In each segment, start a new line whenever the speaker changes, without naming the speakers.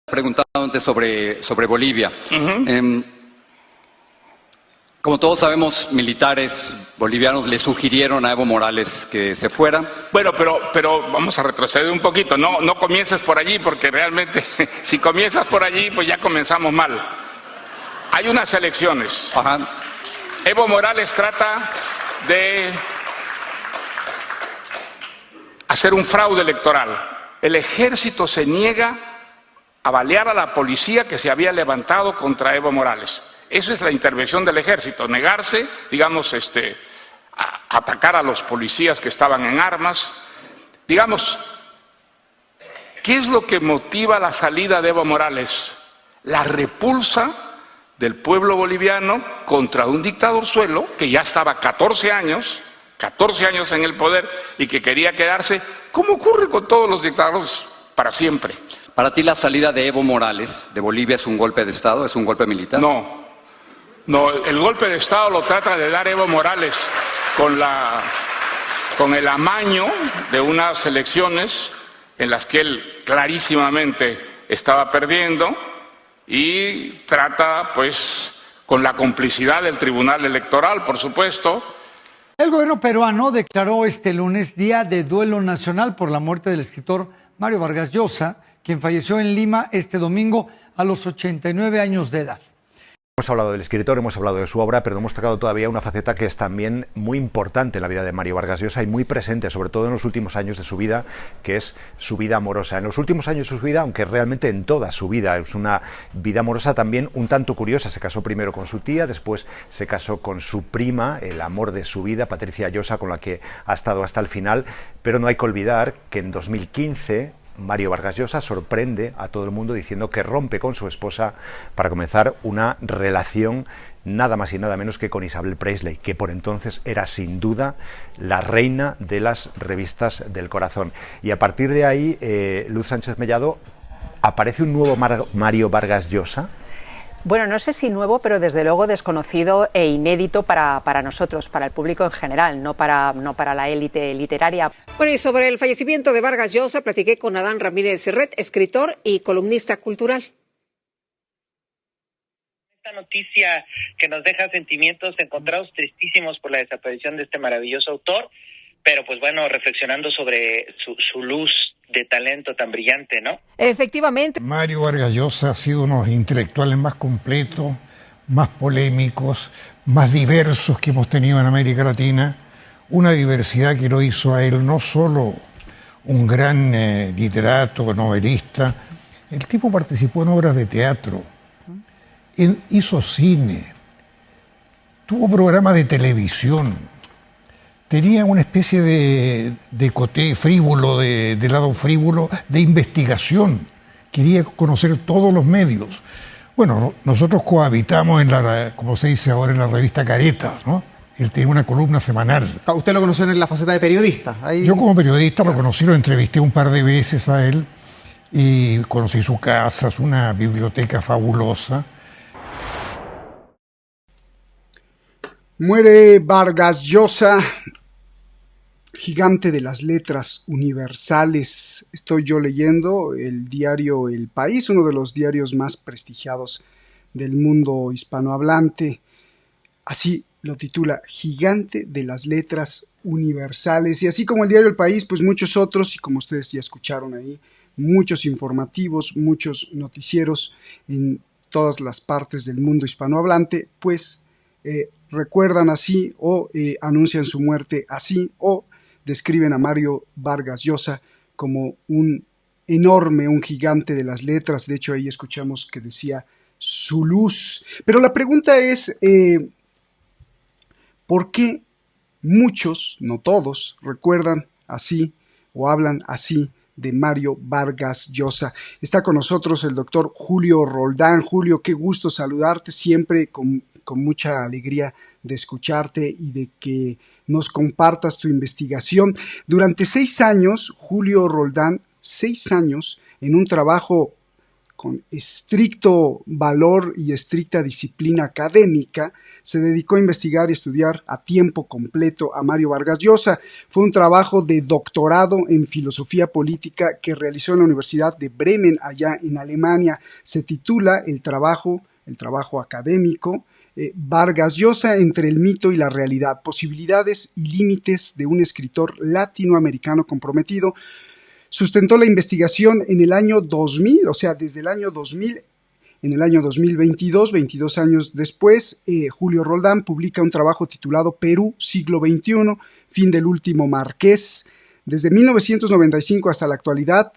Preguntándote sobre Bolivia. Como todos sabemos, militares bolivianos le sugirieron a Evo Morales que se fuera.
Bueno, pero vamos a retroceder un poquito. No comiences por allí, porque realmente si comienzas por allí, pues ya comenzamos mal. Hay unas elecciones.
Ajá.
Evo Morales trata de hacer un fraude electoral. El ejército se niega a balear a la policía que se había levantado contra Evo Morales. Eso es la intervención del ejército, negarse, digamos, a atacar a los policías que estaban en armas. Digamos, ¿qué es lo que motiva la salida de Evo Morales? La repulsa del pueblo boliviano contra un dictadorzuelo que ya estaba 14 años en el poder y que quería quedarse, como ocurre con todos los dictadores, para siempre.
¿Para ti la salida de Evo Morales de Bolivia es un golpe de Estado, es un golpe militar?
No, el golpe de Estado lo trata de dar Evo Morales con el amaño de unas elecciones en las que él clarísimamente estaba perdiendo y trata, pues, con la complicidad del Tribunal Electoral, por supuesto.
El gobierno peruano declaró este lunes día de duelo nacional por la muerte del escritor Mario Vargas Llosa, quien falleció en Lima este domingo a los 89 años de edad.
Hemos hablado del escritor, hemos hablado de su obra, pero no hemos tocado todavía una faceta que es también muy importante en la vida de Mario Vargas Llosa y muy presente, sobre todo en los últimos años de su vida, que es su vida amorosa. En los últimos años de su vida, aunque realmente en toda su vida, es una vida amorosa también un tanto curiosa. Se casó primero con su tía, después se casó con su prima, el amor de su vida, Patricia Llosa, con la que ha estado hasta el final, pero no hay que olvidar que en 2015... Mario Vargas Llosa sorprende a todo el mundo diciendo que rompe con su esposa para comenzar una relación nada más y nada menos que con Isabel Presley, que por entonces era sin duda la reina de las revistas del corazón. Y a partir de ahí, Luz Sánchez Mellado, ¿aparece un nuevo Mario Vargas Llosa?
Bueno, no sé si nuevo, pero desde luego desconocido e inédito para nosotros, para el público en general, no para la élite literaria.
Bueno, y sobre el fallecimiento de Vargas Llosa platiqué con Adán Ramírez Serret, escritor y columnista cultural.
Esta noticia que nos deja sentimientos encontrados tristísimos por la desaparición de este maravilloso autor, pero pues bueno, reflexionando sobre su luz de talento tan brillante, ¿no?
Efectivamente.
Mario Vargas Llosa ha sido uno de los intelectuales más completos, más polémicos, más diversos que hemos tenido en América Latina. Una diversidad que lo hizo a él no solo un gran literato, novelista. El tipo participó en obras de teatro, hizo cine, tuvo programas de televisión. Tenía una especie de coté frívolo, de lado frívolo, de investigación. Quería conocer todos los medios. Bueno, nosotros cohabitamos como se dice ahora, en la revista Caretas, ¿no? Él tenía una columna semanal.
¿Usted lo conoció en la faceta de periodista?
Yo como periodista lo conocí, lo entrevisté un par de veces a él y conocí su casa, es una biblioteca fabulosa.
Muere Vargas Llosa, gigante de las letras universales. Estoy yo leyendo el diario El País, uno de los diarios más prestigiados del mundo hispanohablante. Así lo titula, Gigante de las letras universales. Y así como el diario El País, pues muchos otros, y como ustedes ya escucharon ahí, muchos informativos, muchos noticieros en todas las partes del mundo hispanohablante, pues recuerdan así o anuncian su muerte así o describen a Mario Vargas Llosa como un enorme, un gigante de las letras. De hecho, ahí escuchamos que decía su luz. Pero la pregunta es, ¿por qué muchos, no todos, recuerdan así o hablan así de Mario Vargas Llosa? Está con nosotros el doctor Julio Roldán. Julio, qué gusto saludarte, siempre con mucha alegría de escucharte y de que nos compartas tu investigación. Durante 6 años, Julio Roldán, 6 años, en un trabajo con estricto valor y estricta disciplina académica, se dedicó a investigar y estudiar a tiempo completo a Mario Vargas Llosa. Fue un trabajo de doctorado en filosofía política que realizó en la Universidad de Bremen, allá en Alemania. Se titula el trabajo académico, Vargas Llosa entre el mito y la realidad, posibilidades y límites de un escritor latinoamericano comprometido. Sustentó la investigación en el año 2000, o sea, desde el año 2000. En el año 2022, 22 años después, Julio Roldán publica un trabajo titulado Perú, siglo XXI, fin del último marqués. Desde 1995 hasta la actualidad,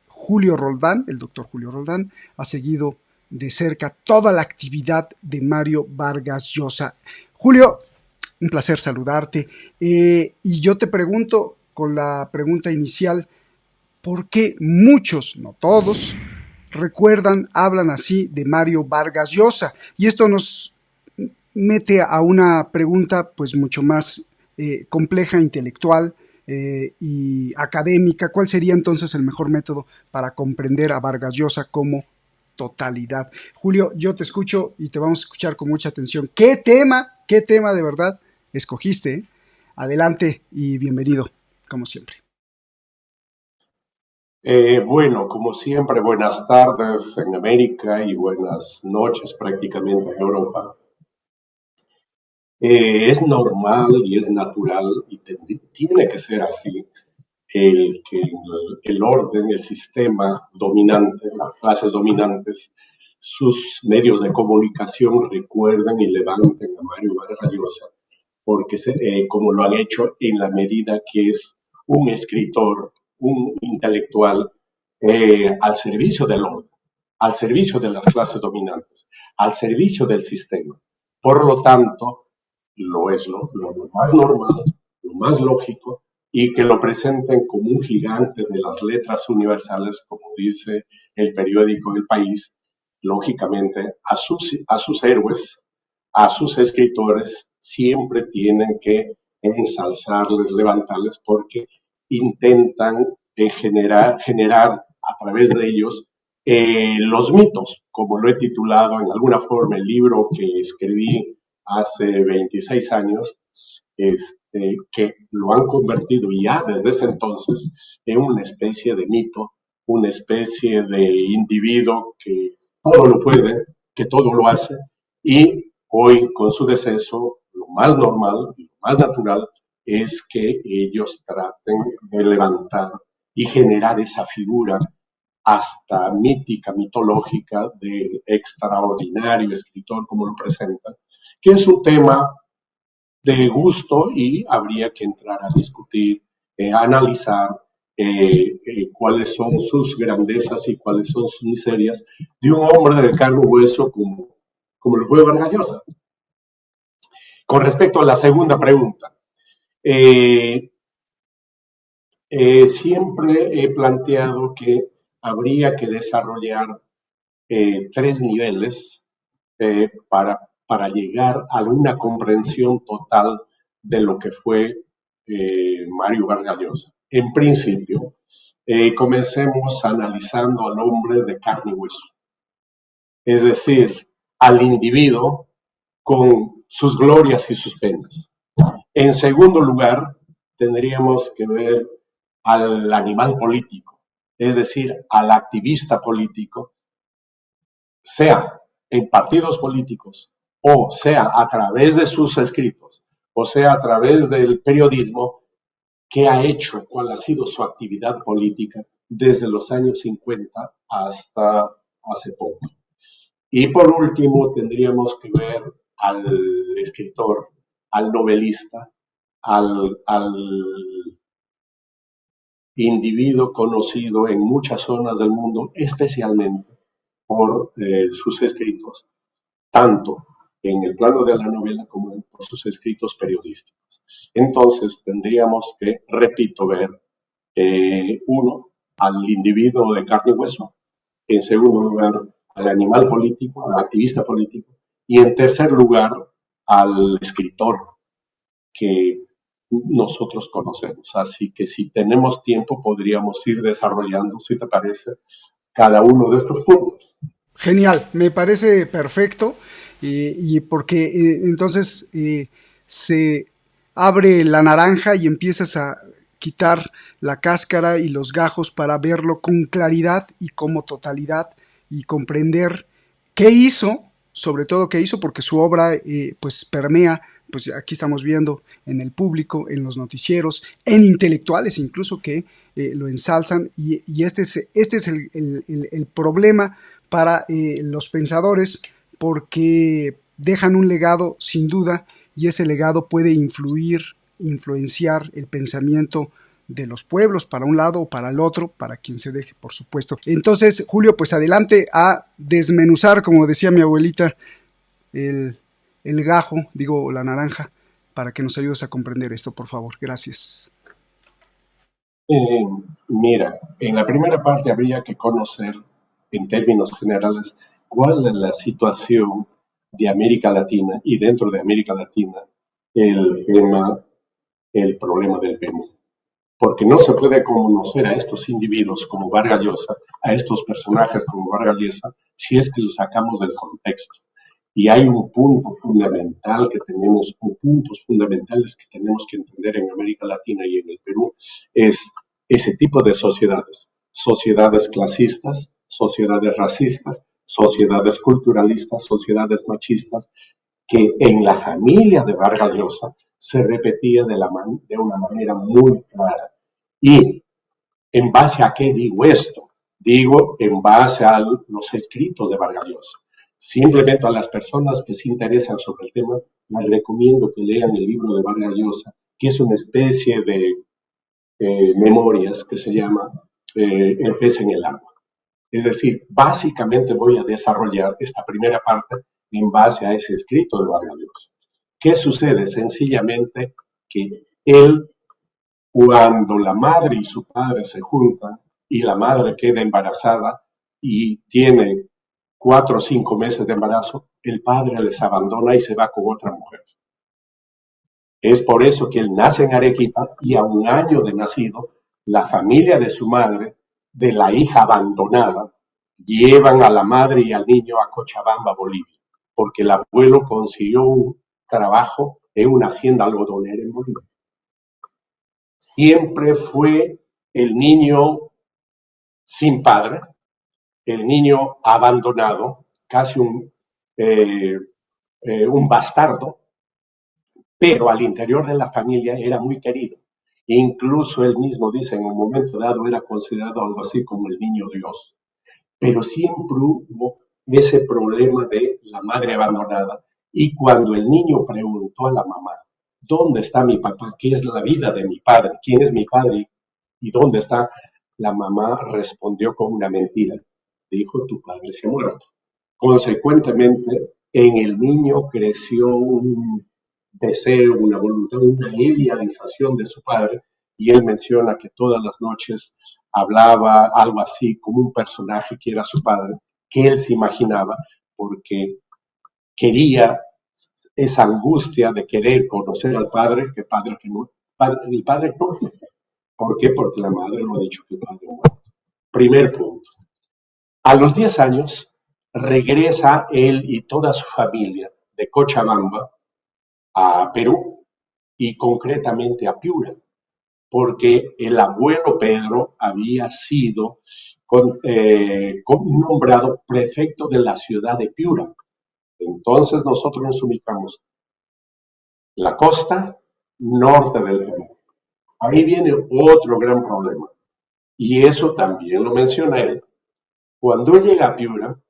Julio Roldán, el doctor Julio Roldán, ha seguido de cerca toda la actividad de Mario Vargas Llosa. Julio, un placer saludarte. Y yo te pregunto, con la pregunta inicial, ¿por qué muchos, no todos, recuerdan, hablan así de Mario Vargas Llosa? Y esto nos mete a una pregunta pues mucho más compleja, intelectual y académica. ¿Cuál sería entonces el mejor método para comprender a Vargas Llosa como totalidad? Julio, yo te escucho y te vamos a escuchar con mucha atención. ¿Qué tema de verdad escogiste? Adelante y bienvenido, como siempre.
Bueno, como siempre, buenas tardes en América y buenas noches prácticamente en Europa. Es normal y es natural y tiene que ser así que el orden, el sistema dominante, las clases dominantes, sus medios de comunicación recuerden y levanten a Mario Vargas Llosa, porque como lo han hecho en la medida que es un escritor, un intelectual al servicio del orden, al servicio de las clases dominantes, al servicio del sistema. Por lo tanto, lo es lo más normal, lo más lógico, y que lo presenten como un gigante de las letras universales, como dice el periódico El País, lógicamente a sus héroes, a sus escritores, siempre tienen que ensalzarles, levantarles, porque intentan generar a través de ellos los mitos, como lo he titulado en alguna forma el libro que escribí hace 26 años, que lo han convertido ya desde ese entonces en una especie de mito, una especie de individuo que todo lo puede, que todo lo hace, y hoy con su deceso lo más normal y lo más natural es que ellos traten de levantar y generar esa figura hasta mítica, mitológica del extraordinario escritor como lo presentan, que es un tema de gusto y habría que entrar a discutir, a analizar cuáles son sus grandezas y cuáles son sus miserias de un hombre de carne y hueso como lo fue Vargas Llosa. Con respecto a la segunda pregunta, siempre he planteado que habría que desarrollar 3 niveles para llegar a una comprensión total de lo que fue Mario Vargas Llosa. En principio, comencemos analizando al hombre de carne y hueso, es decir, al individuo con sus glorias y sus penas. En segundo lugar, tendríamos que ver al animal político, es decir, al activista político, sea en partidos políticos, o sea a través de sus escritos, o sea a través del periodismo, qué ha hecho, cuál ha sido su actividad política desde los años 50 hasta hace poco. Y por último, tendríamos que ver al escritor, al novelista, al individuo conocido en muchas zonas del mundo, especialmente por sus escritos, tanto en el plano de la novela como por sus escritos periodísticos. Entonces tendríamos que, repito, ver uno, al individuo de carne y hueso, en segundo lugar, al animal político, al activista político, y en tercer lugar, al escritor que nosotros conocemos. Así que si tenemos tiempo, podríamos ir desarrollando, si te parece, cada uno de estos puntos.
Genial, me parece perfecto, y porque entonces se abre la naranja y empiezas a quitar la cáscara y los gajos para verlo con claridad y como totalidad y comprender qué hizo, sobre todo qué hizo, porque su obra pues permea, pues aquí estamos viendo en el público, en los noticieros, en intelectuales incluso que lo ensalzan, y este es el problema para los pensadores, porque dejan un legado sin duda, y ese legado puede influenciar el pensamiento de los pueblos para un lado o para el otro, para quien se deje, por supuesto. Entonces, Julio, pues adelante a desmenuzar, como decía mi abuelita, el gajo, digo la naranja, para que nos ayudes a comprender esto, por favor. Gracias.
Mira, en la primera parte habría que conocer, en términos generales, cuál es la situación de América Latina y dentro de América Latina el problema del Perú. Porque no se puede conocer a estos individuos como Vargas Llosa, a estos personajes como Vargas Llosa, si es que los sacamos del contexto. Y hay un punto fundamental que tenemos, o puntos fundamentales que tenemos que entender en América Latina y en el Perú, es ese tipo de sociedades. Sociedades clasistas, sociedades racistas, sociedades culturalistas, sociedades machistas, que en la familia de Vargas Llosa se repetía de una manera muy clara. Y en base a qué digo esto? Digo en base a los escritos de Vargas Llosa. Simplemente a las personas que se interesan sobre el tema, les recomiendo que lean el libro de Vargas Llosa, que es una especie de memorias que se llama El pez en el agua. Es decir, básicamente voy a desarrollar esta primera parte en base a ese escrito de Vargas Llosa. ¿Qué sucede? Sencillamente que él, cuando la madre y su padre se juntan y la madre queda embarazada y tiene 4 o 5 meses de embarazo, el padre les abandona y se va con otra mujer. Es por eso que él nace en Arequipa y a un año de nacido, la familia de su madre, de la hija abandonada, llevan a la madre y al niño a Cochabamba, Bolivia, porque el abuelo consiguió un trabajo en una hacienda algodonera en Bolivia. Siempre fue el niño sin padre, el niño abandonado, casi un bastardo, pero al interior de la familia era muy querido. Incluso él mismo dice, en un momento dado era considerado algo así como el niño Dios. Pero siempre hubo ese problema de la madre abandonada. Y cuando el niño preguntó a la mamá, ¿dónde está mi papá? ¿Qué es la vida de mi padre? ¿Quién es mi padre? ¿Y dónde está? La mamá respondió con una mentira. Dijo, tu padre se ha muerto. Consecuentemente, en el niño creció un deseo, una voluntad, una idealización de su padre, y él menciona que todas las noches hablaba algo así como un personaje que era su padre, que él se imaginaba, porque quería esa angustia de querer conocer al padre, que padre que no, el padre no existe. ¿Por qué? Porque la madre lo ha dicho que el padre muerto. Primer punto. A los 10 años regresa él y toda su familia de Cochabamba a Perú y concretamente a Piura, porque el abuelo Pedro había sido nombrado prefecto de la ciudad de Piura. Entonces nosotros nos ubicamos la costa norte del Perú. Ahí viene otro gran problema, y eso también lo menciona él. Cuando él llega a Piura,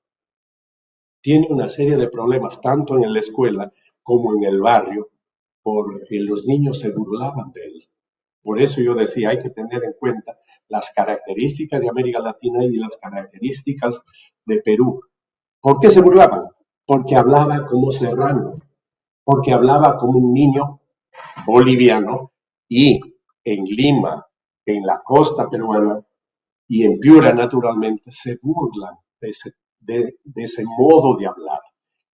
tiene una serie de problemas, tanto en la escuela como en el barrio, porque los niños se burlaban de él. Por eso yo decía, hay que tener en cuenta las características de América Latina y las características de Perú. ¿Por qué se burlaban? Porque hablaba como serrano, porque hablaba como un niño boliviano, y en Lima, en la costa peruana y en Piura naturalmente se burlan de ese modo de hablar.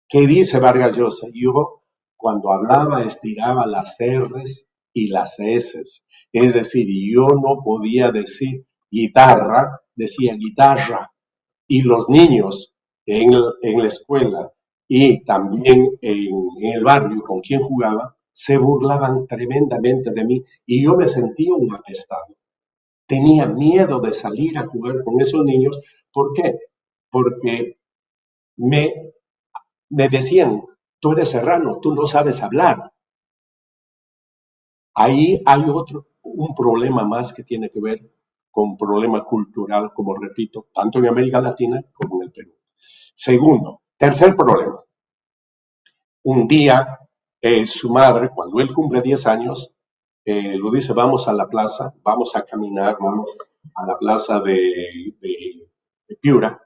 ¿Qué dice Vargas Llosa? Yo cuando hablaba estiraba las R's y las S's. Es decir, yo no podía decir guitarra, decía guitarra. Y los niños en la escuela y también en el barrio con quien jugaba, se burlaban tremendamente de mí y yo me sentía un apestado. Tenía miedo de salir a jugar con esos niños. ¿Por qué? Porque me decían, tú eres serrano, tú no sabes hablar. Ahí hay un problema más que tiene que ver con un problema cultural, como repito, tanto en América Latina como en el Perú. Segundo, tercer problema. Un día, su madre, cuando él cumple 10 años, lo dice, vamos a la plaza, vamos a caminar, vamos a la plaza de Piura,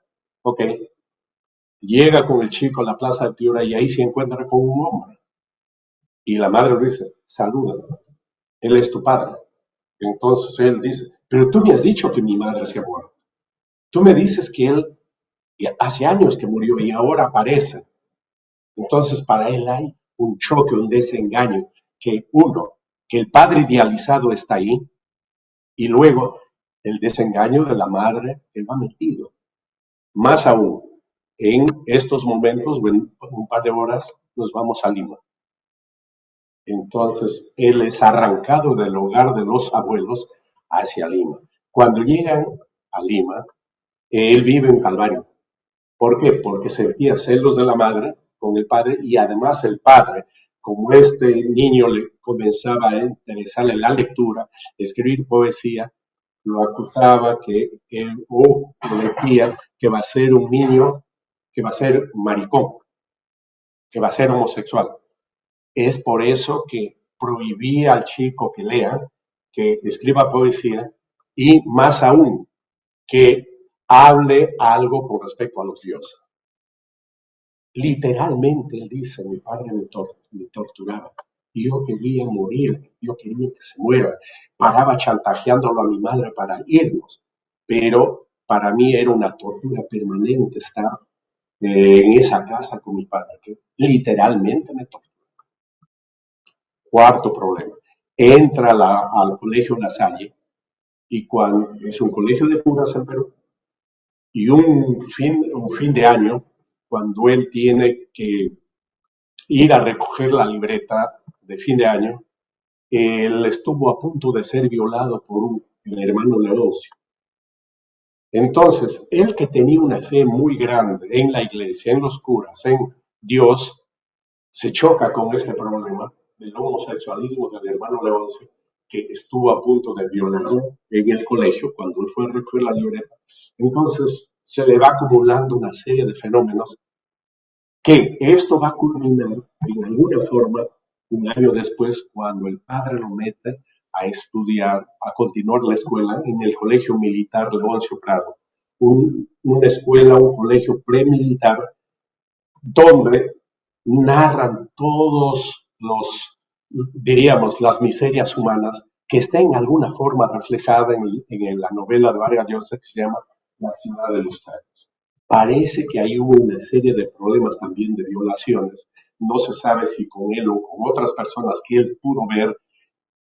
ok. Llega con el chico a la plaza de Piura y ahí se encuentra con un hombre. Y la madre le dice, salúdalo, él es tu padre. Entonces él dice, pero tú me has dicho que mi madre se ha muerto. Tú me dices que él hace años que murió y ahora aparece. Entonces para él hay un choque, un desengaño, que el padre idealizado está ahí y luego el desengaño de la madre que va metido. Más aún, en estos momentos, en un par de horas, nos vamos a Lima. Entonces, él es arrancado del hogar de los abuelos hacia Lima. Cuando llegan a Lima, él vive en Calvario. ¿Por qué? Porque sentía celos de la madre con el padre y además el padre, como este niño le comenzaba a interesarle la lectura, escribir poesía, lo acusaba o le decía que va a ser un niño, que va a ser maricón, que va a ser homosexual. Es por eso que prohibía al chico que lea, que escriba poesía y más aún que hable algo con respecto a los dioses. Literalmente él dice, mi padre me torturaba y yo quería morir, yo quería que se muera. Paraba chantajeándolo a mi madre para irnos, pero para mí era una tortura permanente estar en esa casa con mi padre, que literalmente me torturaba. Cuarto problema, entra al colegio La Salle, y cuando es un colegio de curas en Perú, y un fin de año, cuando él tiene que ir a recoger la libreta de fin de año, él estuvo a punto de ser violado por el hermano Leoncio. Entonces, él que tenía una fe muy grande en la iglesia, en los curas, en Dios, se choca con este problema del homosexualismo del hermano Leoncio, que estuvo a punto de violarlo en el colegio cuando él fue a recoger la libreta. Entonces se le va acumulando una serie de fenómenos que esto va a culminar en alguna forma un año después cuando el padre lo mete a estudiar, a continuar la escuela en el Colegio Militar Leoncio Prado, una escuela, un colegio premilitar donde narran todos diríamos, las miserias humanas que está en alguna forma reflejada en la novela de Vargas Llosa que se llama La ciudad de los caídos. Parece que ahí hubo una serie de problemas también de violaciones. No se sabe si con él o con otras personas que él pudo ver.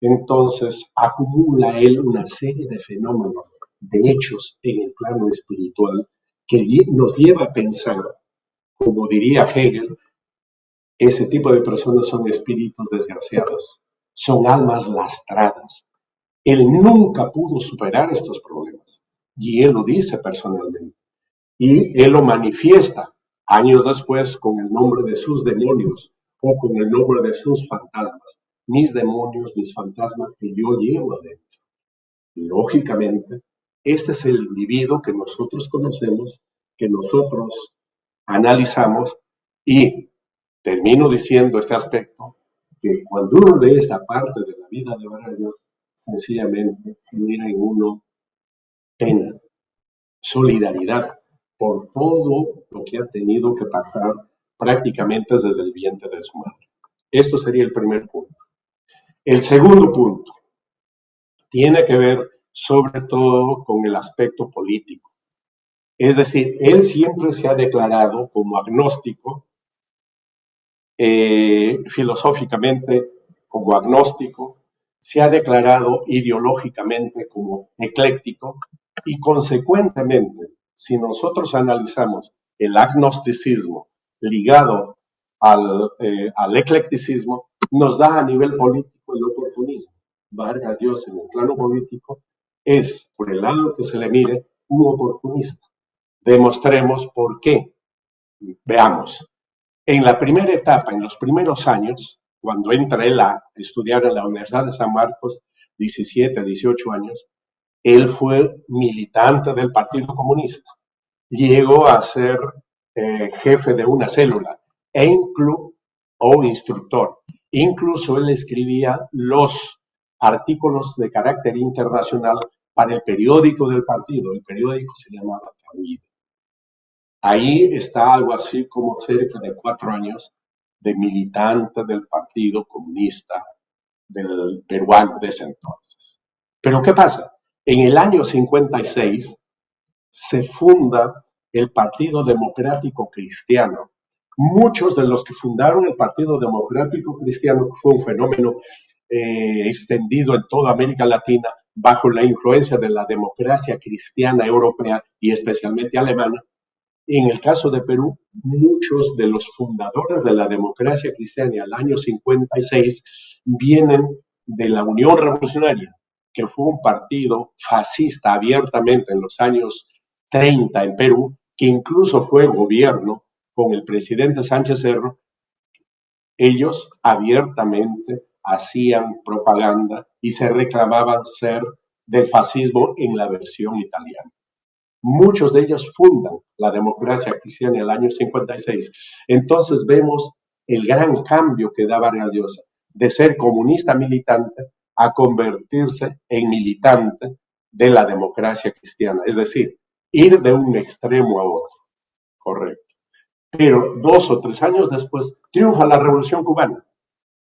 Entonces acumula él una serie de fenómenos, de hechos en el plano espiritual que nos lleva a pensar, como diría Hegel, ese tipo de personas son espíritus desgraciados, son almas lastradas. Él nunca pudo superar estos problemas y él lo dice personalmente y él lo manifiesta años después con el nombre de sus demonios o con el nombre de sus fantasmas. Mis demonios, mis fantasmas que yo llevo adentro. Lógicamente, este es el individuo que nosotros conocemos, que nosotros analizamos y termino diciendo este aspecto, que cuando uno lee esta parte de la vida de Vargas Llosa, sencillamente genera en uno pena, solidaridad por todo lo que ha tenido que pasar prácticamente desde el vientre de su madre. Esto sería el primer punto. El segundo punto tiene que ver sobre todo con el aspecto político. Es decir, él siempre se ha declarado como agnóstico, filosóficamente como agnóstico, se ha declarado ideológicamente como ecléctico y consecuentemente, si nosotros analizamos el agnosticismo ligado al eclecticismo, nos da a nivel político el oportunismo. Vargas Llosa en el plano político es, por el lado que se le mire, un oportunista. Demostremos por qué. Veamos, en la primera etapa, en los primeros años, cuando entra él a estudiar en la Universidad de San Marcos, 17, 18 años, él fue militante del Partido Comunista. Llegó a ser jefe de una célula o instructor. Incluso él escribía los artículos de carácter internacional para el periódico del partido. El periódico se llamaba Camino. Ahí está algo así como cerca de 4 años de militante del Partido Comunista del peruano de ese entonces. Pero ¿qué pasa? En el año 56 se funda el Partido Democrático Cristiano. Muchos de los que fundaron el Partido Democrático Cristiano, que fue un fenómeno extendido en toda América Latina bajo la influencia de la democracia cristiana europea y especialmente alemana. En el caso de Perú, muchos de los fundadores de la democracia cristiana al año 56 vienen de la Unión Revolucionaria, que fue un partido fascista abiertamente en los años 30 en Perú, que incluso fue gobierno con el presidente Sánchez Cerro. Ellos abiertamente hacían propaganda y se reclamaban ser del fascismo en la versión italiana. Muchos de ellos fundan la democracia cristiana en el año 56. Entonces vemos el gran cambio que da Vargas Llosa de ser comunista militante a convertirse en militante de la democracia cristiana. Es decir, ir de un extremo a otro. Correcto. Pero 2 o 3 años después triunfa la Revolución Cubana,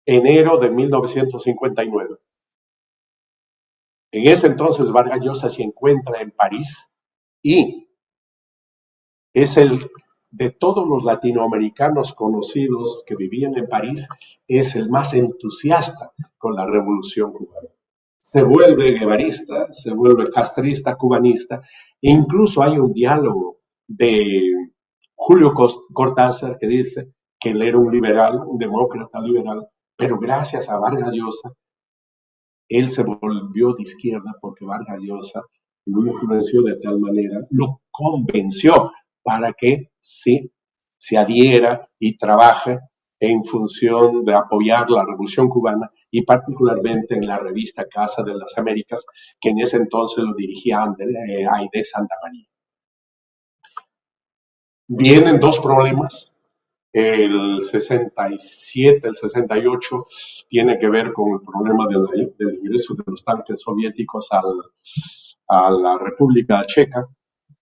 enero de 1959. En ese entonces Vargas Llosa se encuentra en París y es el de todos los latinoamericanos conocidos que vivían en París, es el más entusiasta con la Revolución Cubana. Se vuelve guevarista, se vuelve castrista, cubanista, e incluso hay un diálogo de Julio Cortázar que dice que él era un liberal, un demócrata liberal, pero gracias a Vargas Llosa, él se volvió de izquierda porque Vargas Llosa lo influenció de tal manera, lo convenció para que se adhiera y trabaje en función de apoyar la Revolución Cubana y particularmente en la revista Casa de las Américas, que en ese entonces lo dirigía Aide Santa María. Vienen 2 problemas. El 67, el 68 tiene que ver con el problema del ingreso de los tanques soviéticos a la República Checa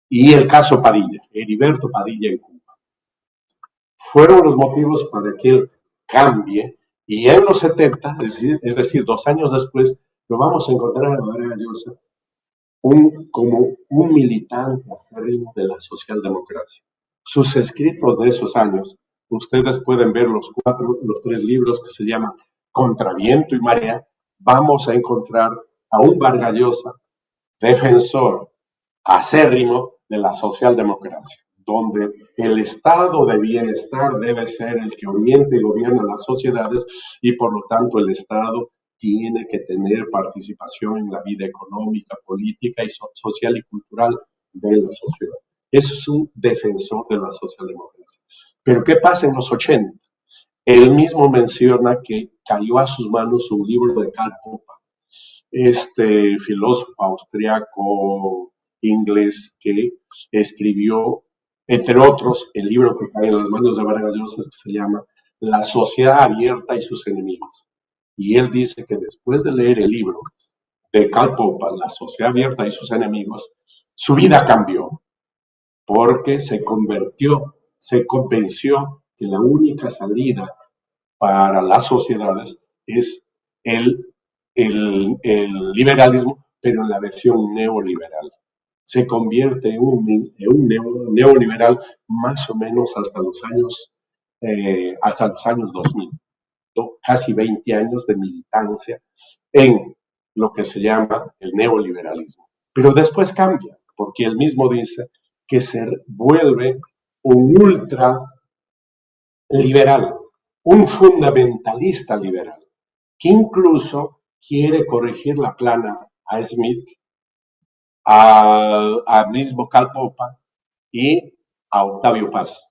y el caso Padilla, Heriberto Padilla en Cuba. Fueron los motivos para que él cambie y en los 70, es decir, 2 años después, lo vamos a encontrar a Vargas Llosa como un militante acérrimo de la socialdemocracia. Sus escritos de esos años, ustedes pueden ver los 3 libros que se llaman Contra Viento y Marea. Vamos a encontrar a un Vargas Llosa defensor acérrimo de la socialdemocracia, donde el estado de bienestar debe ser el que oriente y gobierna las sociedades y por lo tanto el Estado tiene que tener participación en la vida económica, política y social y cultural de la sociedad. Eso es un defensor de la socialdemocracia. Pero ¿qué pasa en los 80? Él mismo menciona que cayó a sus manos un libro de Karl Popper, este filósofo austriaco inglés que escribió, entre otros, el libro que cae en las manos de Vargas Llosa, que se llama La sociedad abierta y sus enemigos. Y él dice que después de leer el libro de Karl Popper, La sociedad abierta y sus enemigos, su vida cambió, porque se convenció que la única salida para las sociedades es el liberalismo, pero en la versión neoliberal. Se convierte en un neoliberal más o menos hasta los años 2000. Casi 20 años de militancia en lo que se llama el neoliberalismo. Pero después cambia, porque él mismo dice que se vuelve un ultra liberal, un fundamentalista liberal, que incluso quiere corregir la plana a Smith, a mismo Karl Popper y a Octavio Paz,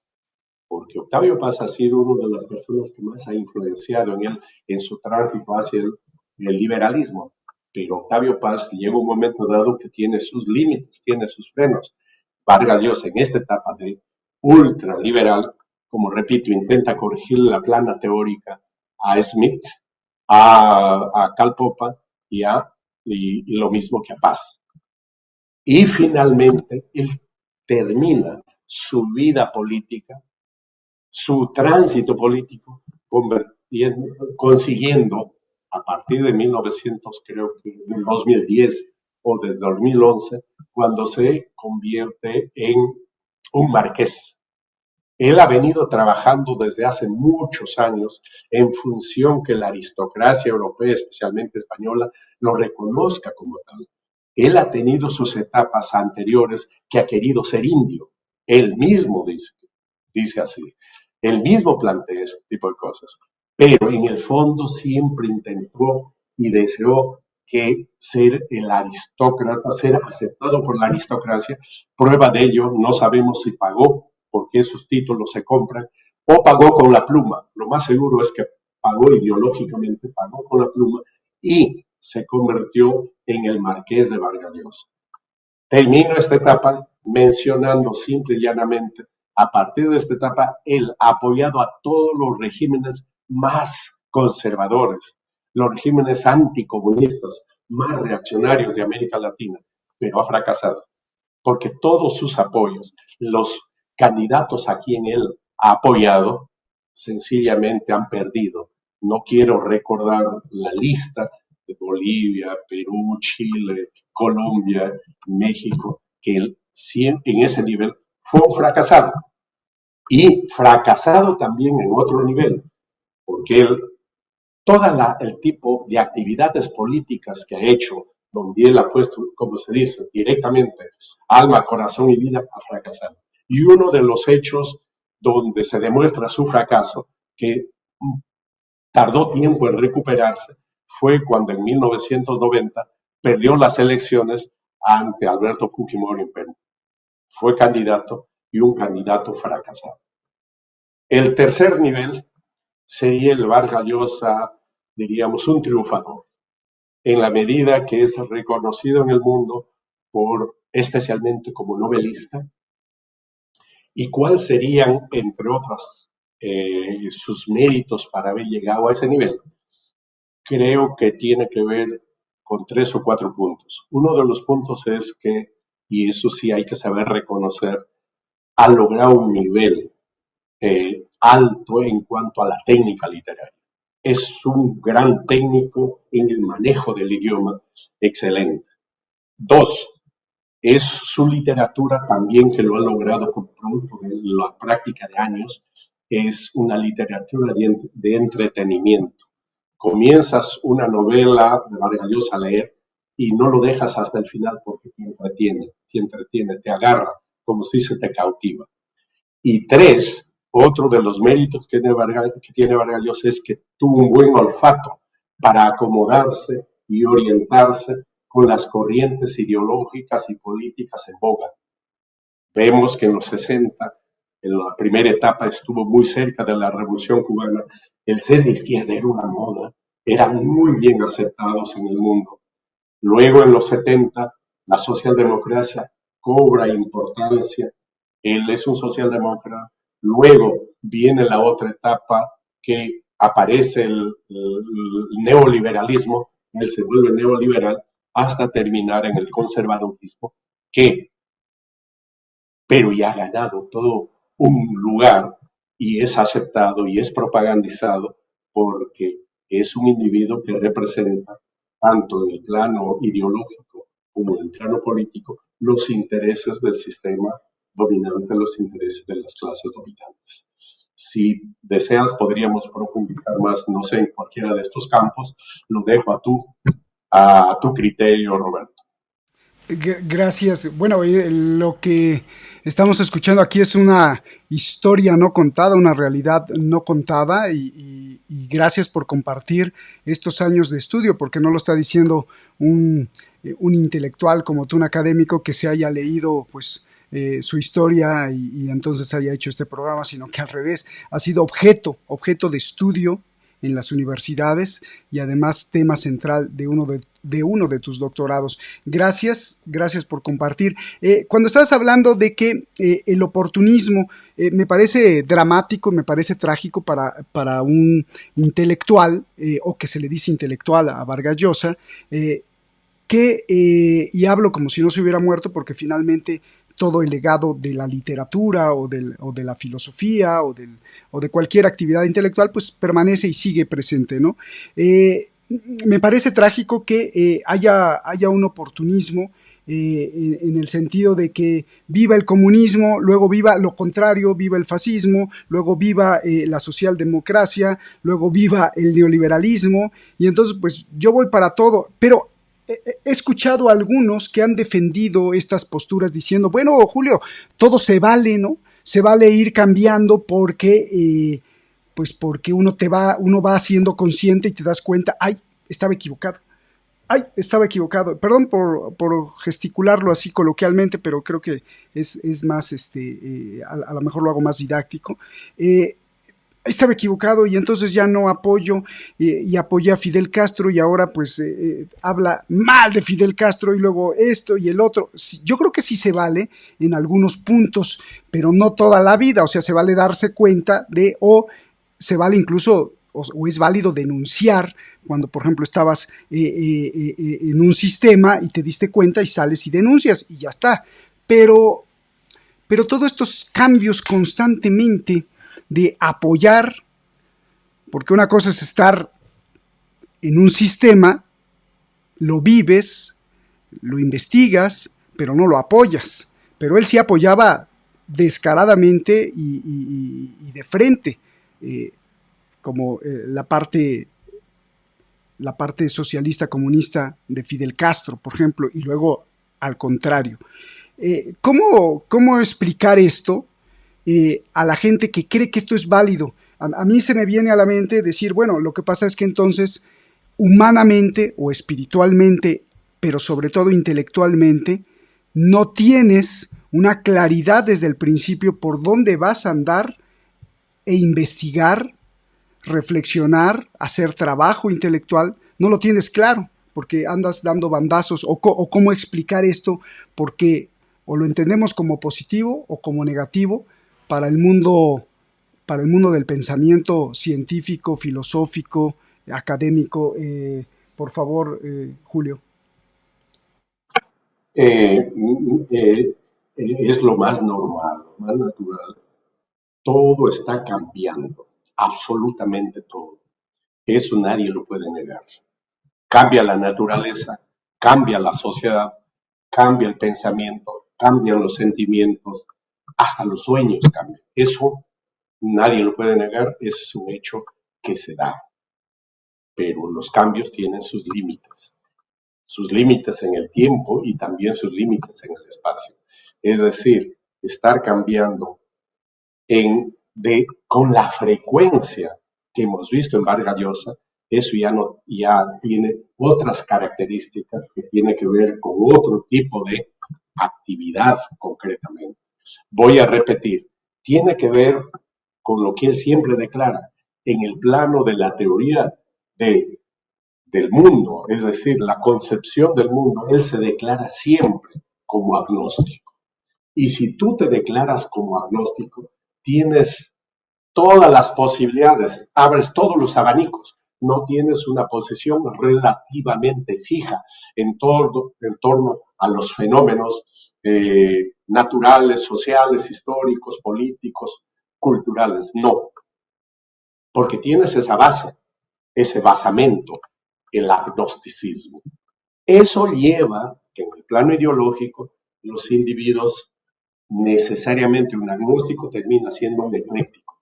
porque Octavio Paz ha sido una de las personas que más ha influenciado en él en su tránsito hacia el liberalismo. Pero Octavio Paz llega un momento dado que tiene sus límites, tiene sus frenos. Vargas Llosa en esta etapa de ultraliberal, como repito, intenta corregir la plana teórica a Smith, a Karl Popper y lo mismo que a Paz. Y finalmente él termina su vida política, su tránsito político, consiguiendo a partir de 1900, creo que del 2010 o desde 2011, cuando se convierte en un marqués. Él ha venido trabajando desde hace muchos años en función que la aristocracia europea, especialmente española, lo reconozca como tal. Él ha tenido sus etapas anteriores que ha querido ser indio. Él mismo dice así. Él mismo plantea este tipo de cosas. Pero en el fondo siempre intentó y deseó que ser el aristócrata, ser aceptado por la aristocracia. Prueba de ello, no sabemos si pagó, porque esos títulos se compran, o pagó con la pluma. Lo más seguro es que pagó ideológicamente, pagó con la pluma y se convirtió en el marqués de Vargas Llosa. Termino esta etapa mencionando simple y llanamente, a partir de esta etapa, él ha apoyado a todos los regímenes más conservadores, los regímenes anticomunistas más reaccionarios de América Latina, pero ha fracasado, porque todos sus apoyos, los candidatos a quien él ha apoyado, sencillamente han perdido. No quiero recordar la lista de Bolivia, Perú, Chile, Colombia, México, que él en ese nivel fue un fracasado. Y fracasado también en otro nivel, porque él, todo el tipo de actividades políticas que ha hecho, donde él ha puesto, como se dice, directamente alma, corazón y vida, ha fracasado. Y uno de los hechos donde se demuestra su fracaso, que tardó tiempo en recuperarse, fue cuando en 1990 perdió las elecciones ante Alberto Fujimori en Perú. Fue candidato y un candidato fracasado. El tercer nivel sería el Vargas Llosa, diríamos, un triunfador, en la medida que es reconocido en el mundo especialmente como novelista. ¿Y cuáles serían, entre otras, sus méritos para haber llegado a ese nivel? Creo que tiene que ver con 3 o 4 puntos. Uno de los puntos es que, y eso sí hay que saber reconocer, ha logrado un nivel alto en cuanto a la técnica literaria. Es un gran técnico en el manejo del idioma, excelente. 2, es su literatura también que lo ha logrado con producto de la práctica de años, es una literatura de entretenimiento. Comienzas una novela de Vargas Llosa a leer y no lo dejas hasta el final porque te entretiene, te agarra, como se dice, te cautiva. Y 3, otro de los méritos que tiene Vargas Llosa es que tuvo un buen olfato para acomodarse y orientarse con las corrientes ideológicas y políticas en boga. Vemos que en los 60, en la primera etapa, estuvo muy cerca de la Revolución Cubana. El ser de izquierda era una moda, eran muy bien aceptados en el mundo. Luego, en los 70, la socialdemocracia cobra importancia. Él es un socialdemócrata. Luego viene la otra etapa que aparece el neoliberalismo. Él se vuelve neoliberal hasta terminar en el conservadurismo, pero ya ha ganado todo un lugar y es aceptado y es propagandizado porque es un individuo que representa, tanto en el plano ideológico como en el plano político, los intereses del sistema dominante, los intereses de las clases dominantes. Si deseas, podríamos profundizar más, no sé, en cualquiera de estos campos. Lo dejo a tu criterio, Roberto.
Gracias. Bueno, lo que estamos escuchando aquí es una historia no contada, una realidad no contada y gracias por compartir estos años de estudio, porque no lo está diciendo un intelectual como tú, un académico que se haya leído pues su historia y entonces haya hecho este programa, sino que al revés, ha sido objeto de estudio en las universidades y además tema central de uno de tus doctorados. Gracias por compartir. Cuando estabas hablando de que el oportunismo me parece dramático, me parece trágico para un intelectual, o que se le dice intelectual a Vargas Llosa, y hablo como si no se hubiera muerto porque finalmente todo el legado de la literatura o de la filosofía o de cualquier actividad intelectual pues permanece y sigue presente, ¿no? Me parece trágico que haya un oportunismo en el sentido de que viva el comunismo, luego viva lo contrario, viva el fascismo, luego viva la socialdemocracia, luego viva el neoliberalismo, y entonces pues yo voy para todo, pero he escuchado a algunos que han defendido estas posturas diciendo, bueno, Julio, todo se vale, ¿no? Se vale ir cambiando porque, pues porque uno va siendo consciente y te das cuenta, ay, estaba equivocado. Perdón por gesticularlo así coloquialmente, pero creo que es más, a lo mejor lo hago más didáctico. Estaba equivocado y entonces ya no apoyo y apoyé a Fidel Castro y ahora pues habla mal de Fidel Castro y luego esto y el otro. Yo creo que sí se vale en algunos puntos, pero no toda la vida, o sea, se vale darse cuenta o se vale incluso, o es válido denunciar cuando, por ejemplo, estabas en un sistema y te diste cuenta y sales y denuncias y ya está. Pero todos estos cambios constantemente de apoyar, porque una cosa es estar en un sistema, lo vives, lo investigas, pero no lo apoyas. Pero él sí apoyaba descaradamente y de frente, como la parte socialista comunista de Fidel Castro, por ejemplo, y luego al contrario. ¿Cómo explicar esto a la gente que cree que esto es válido? A mí se me viene a la mente decir, bueno, lo que pasa es que entonces humanamente o espiritualmente, pero sobre todo intelectualmente, no tienes una claridad desde el principio por dónde vas a andar e investigar, reflexionar, hacer trabajo intelectual, no lo tienes claro, porque andas dando bandazos, o cómo explicar esto, porque o lo entendemos como positivo o como negativo para el mundo del pensamiento científico, filosófico, académico. Por favor, Julio.
Es lo más normal, lo más natural. Todo está cambiando, absolutamente todo. Eso nadie lo puede negar. Cambia la naturaleza, cambia la sociedad, cambia el pensamiento, cambian los sentimientos, hasta los sueños cambian. Eso nadie lo puede negar, ese es un hecho que se da. Pero los cambios tienen sus límites en el tiempo y también sus límites en el espacio. Es decir, estar cambiando con la frecuencia que hemos visto en Vargas Llosa, eso ya tiene otras características que tiene que ver con otro tipo de actividad concretamente. Voy a repetir, tiene que ver con lo que él siempre declara, en el plano de la teoría del mundo, es decir, la concepción del mundo, él se declara siempre como agnóstico. Y si tú te declaras como agnóstico, tienes todas las posibilidades, abres todos los abanicos, no tienes una posición relativamente fija en torno a los fenómenos naturales, sociales, históricos, políticos, culturales, no, porque tienes esa base, ese basamento, el agnosticismo. Eso lleva que en el plano ideológico los individuos necesariamente un agnóstico termina siendo un ecléctico.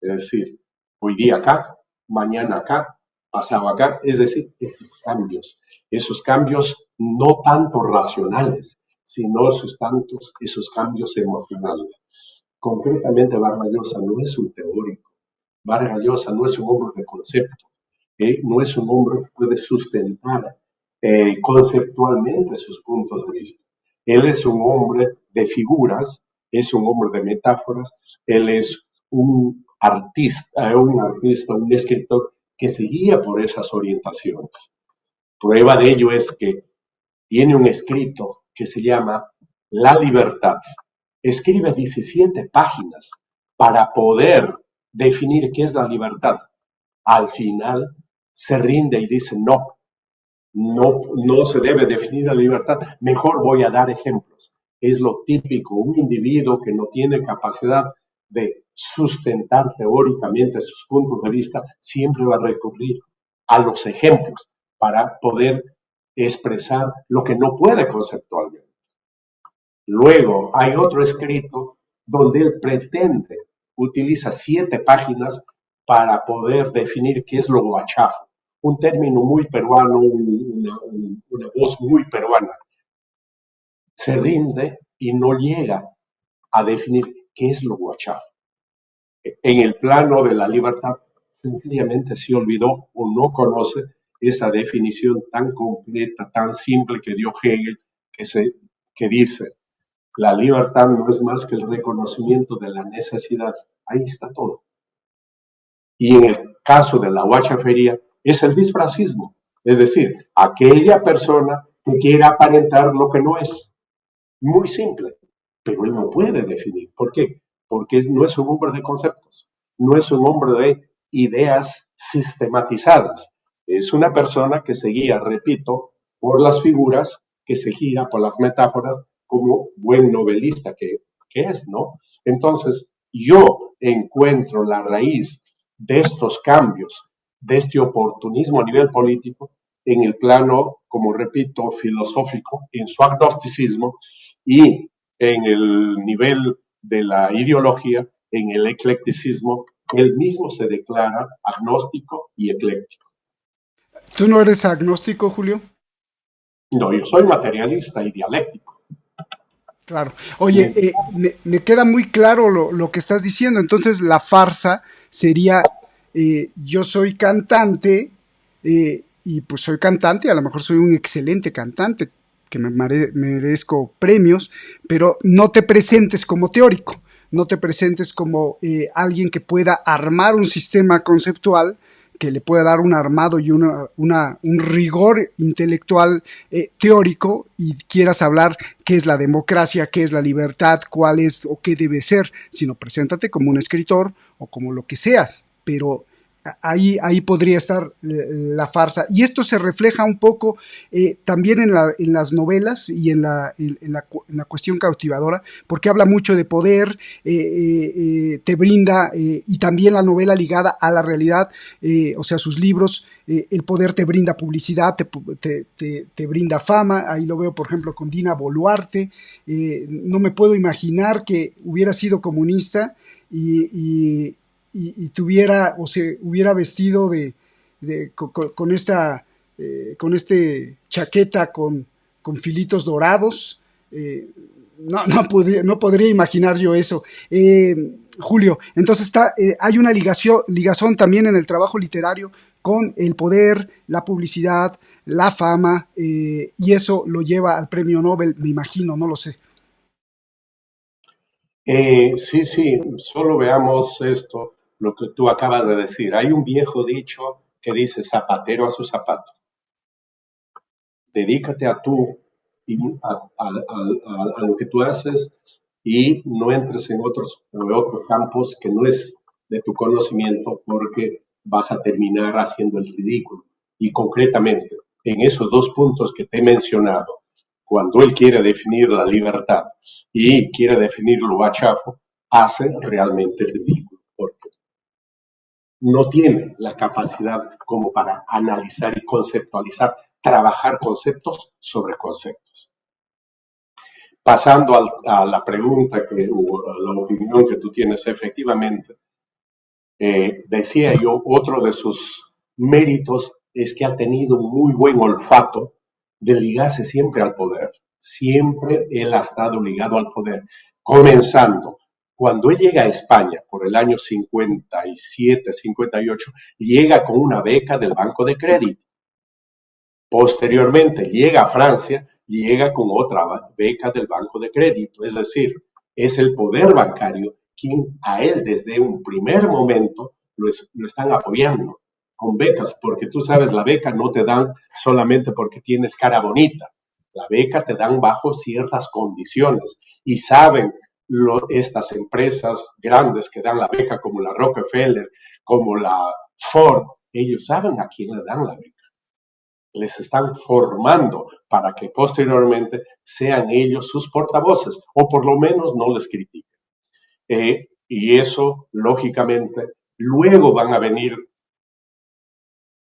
Es decir, hoy día acá, mañana acá, pasado acá, es decir, estos cambios. esos cambios no tanto racionales, sino esos cambios emocionales. Concretamente, Vargas Llosa no es un teórico, Vargas Llosa no es un hombre de concepto, no es un hombre que puede sustentar conceptualmente sus puntos de vista. Él es un hombre de figuras, es un hombre de metáforas, él es un artista, un escritor que se guía por esas orientaciones. Prueba de ello es que tiene un escrito que se llama La Libertad. Escribe 17 páginas para poder definir qué es la libertad. Al final se rinde y dice no se debe definir la libertad, mejor voy a dar ejemplos. Es lo típico, un individuo que no tiene capacidad de sustentar teóricamente sus puntos de vista, siempre va a recurrir a los ejemplos para poder expresar lo que no puede conceptualmente. Luego hay otro escrito donde él utiliza 7 páginas para poder definir qué es lo guachafo, un término muy peruano, una voz muy peruana. Se rinde y no llega a definir qué es lo guachafo. En el plano de la libertad, sencillamente se olvidó o no conoce esa definición tan completa, tan simple que dio Hegel, que dice: la libertad no es más que el reconocimiento de la necesidad. Ahí está todo. Y en el caso de la guachafería, es el disfrazismo. Es decir, aquella persona que quiere aparentar lo que no es. Muy simple. Pero él no puede definir. ¿Por qué? Porque no es un hombre de conceptos. No es un hombre de ideas sistematizadas. Es una persona que se guía, repito, por las figuras, que se gira por las metáforas, como buen novelista que es, ¿no? Entonces, yo encuentro la raíz de estos cambios, de este oportunismo a nivel político, en el plano, como repito, filosófico, en su agnosticismo, y en el nivel de la ideología, en el eclecticismo. Él mismo se declara agnóstico y ecléctico.
¿Tú no eres agnóstico, Julio?
No, yo soy materialista y dialéctico.
Claro. Oye, me queda muy claro lo que estás diciendo. Entonces, la farsa sería, yo soy cantante, y pues soy cantante, a lo mejor soy un excelente cantante, que me merezco premios, pero no te presentes como teórico, no te presentes como alguien que pueda armar un sistema conceptual, que le pueda dar un armado y un rigor intelectual teórico, y quieras hablar qué es la democracia, qué es la libertad, cuál es o qué debe ser, sino preséntate como un escritor o como lo que seas, pero ahí podría estar la farsa. Y esto se refleja un poco también en las novelas y en la cuestión cautivadora, porque habla mucho de poder, te brinda, y también la novela ligada a la realidad, o sea, sus libros, el poder te brinda publicidad, te brinda fama. Ahí lo veo, por ejemplo, con Dina Boluarte. No me puedo imaginar que hubiera sido comunista y tuviera o se hubiera vestido con esta chaqueta con filitos dorados. No podría imaginar yo eso. Julio, entonces hay una ligazón también en el trabajo literario con el poder, la publicidad, la fama, y eso lo lleva al premio Nobel, me imagino, no lo sé.
Sí, solo veamos esto, lo que tú acabas de decir. Hay un viejo dicho que dice: zapatero a su zapato. Dedícate a lo que tú haces, y no entres en otros campos que no es de tu conocimiento, porque vas a terminar haciendo el ridículo. Y concretamente, en esos 2 puntos que te he mencionado, cuando él quiere definir la libertad y quiere definir lo guachafo, hace realmente el ridículo, porque no tiene la capacidad como para analizar y conceptualizar, trabajar conceptos sobre conceptos. Pasando a la pregunta, la opinión que tú tienes, efectivamente, decía yo, otro de sus méritos es que ha tenido un muy buen olfato de ligarse siempre al poder. Siempre él ha estado ligado al poder, comenzando cuando él llega a España por el año 57, 58, llega con una beca del Banco de Crédito. Posteriormente llega a Francia, llega con otra beca del Banco de Crédito. Es decir, es el poder bancario quien a él desde un primer momento lo están apoyando con becas, porque tú sabes, la beca no te dan solamente porque tienes cara bonita. La beca te dan bajo ciertas condiciones y saben estas empresas grandes que dan la beca, como la Rockefeller, como la Ford, ellos saben a quién le dan la beca. Les están formando para que posteriormente sean ellos sus portavoces, o por lo menos no les critiquen. Y eso, lógicamente, luego van a venir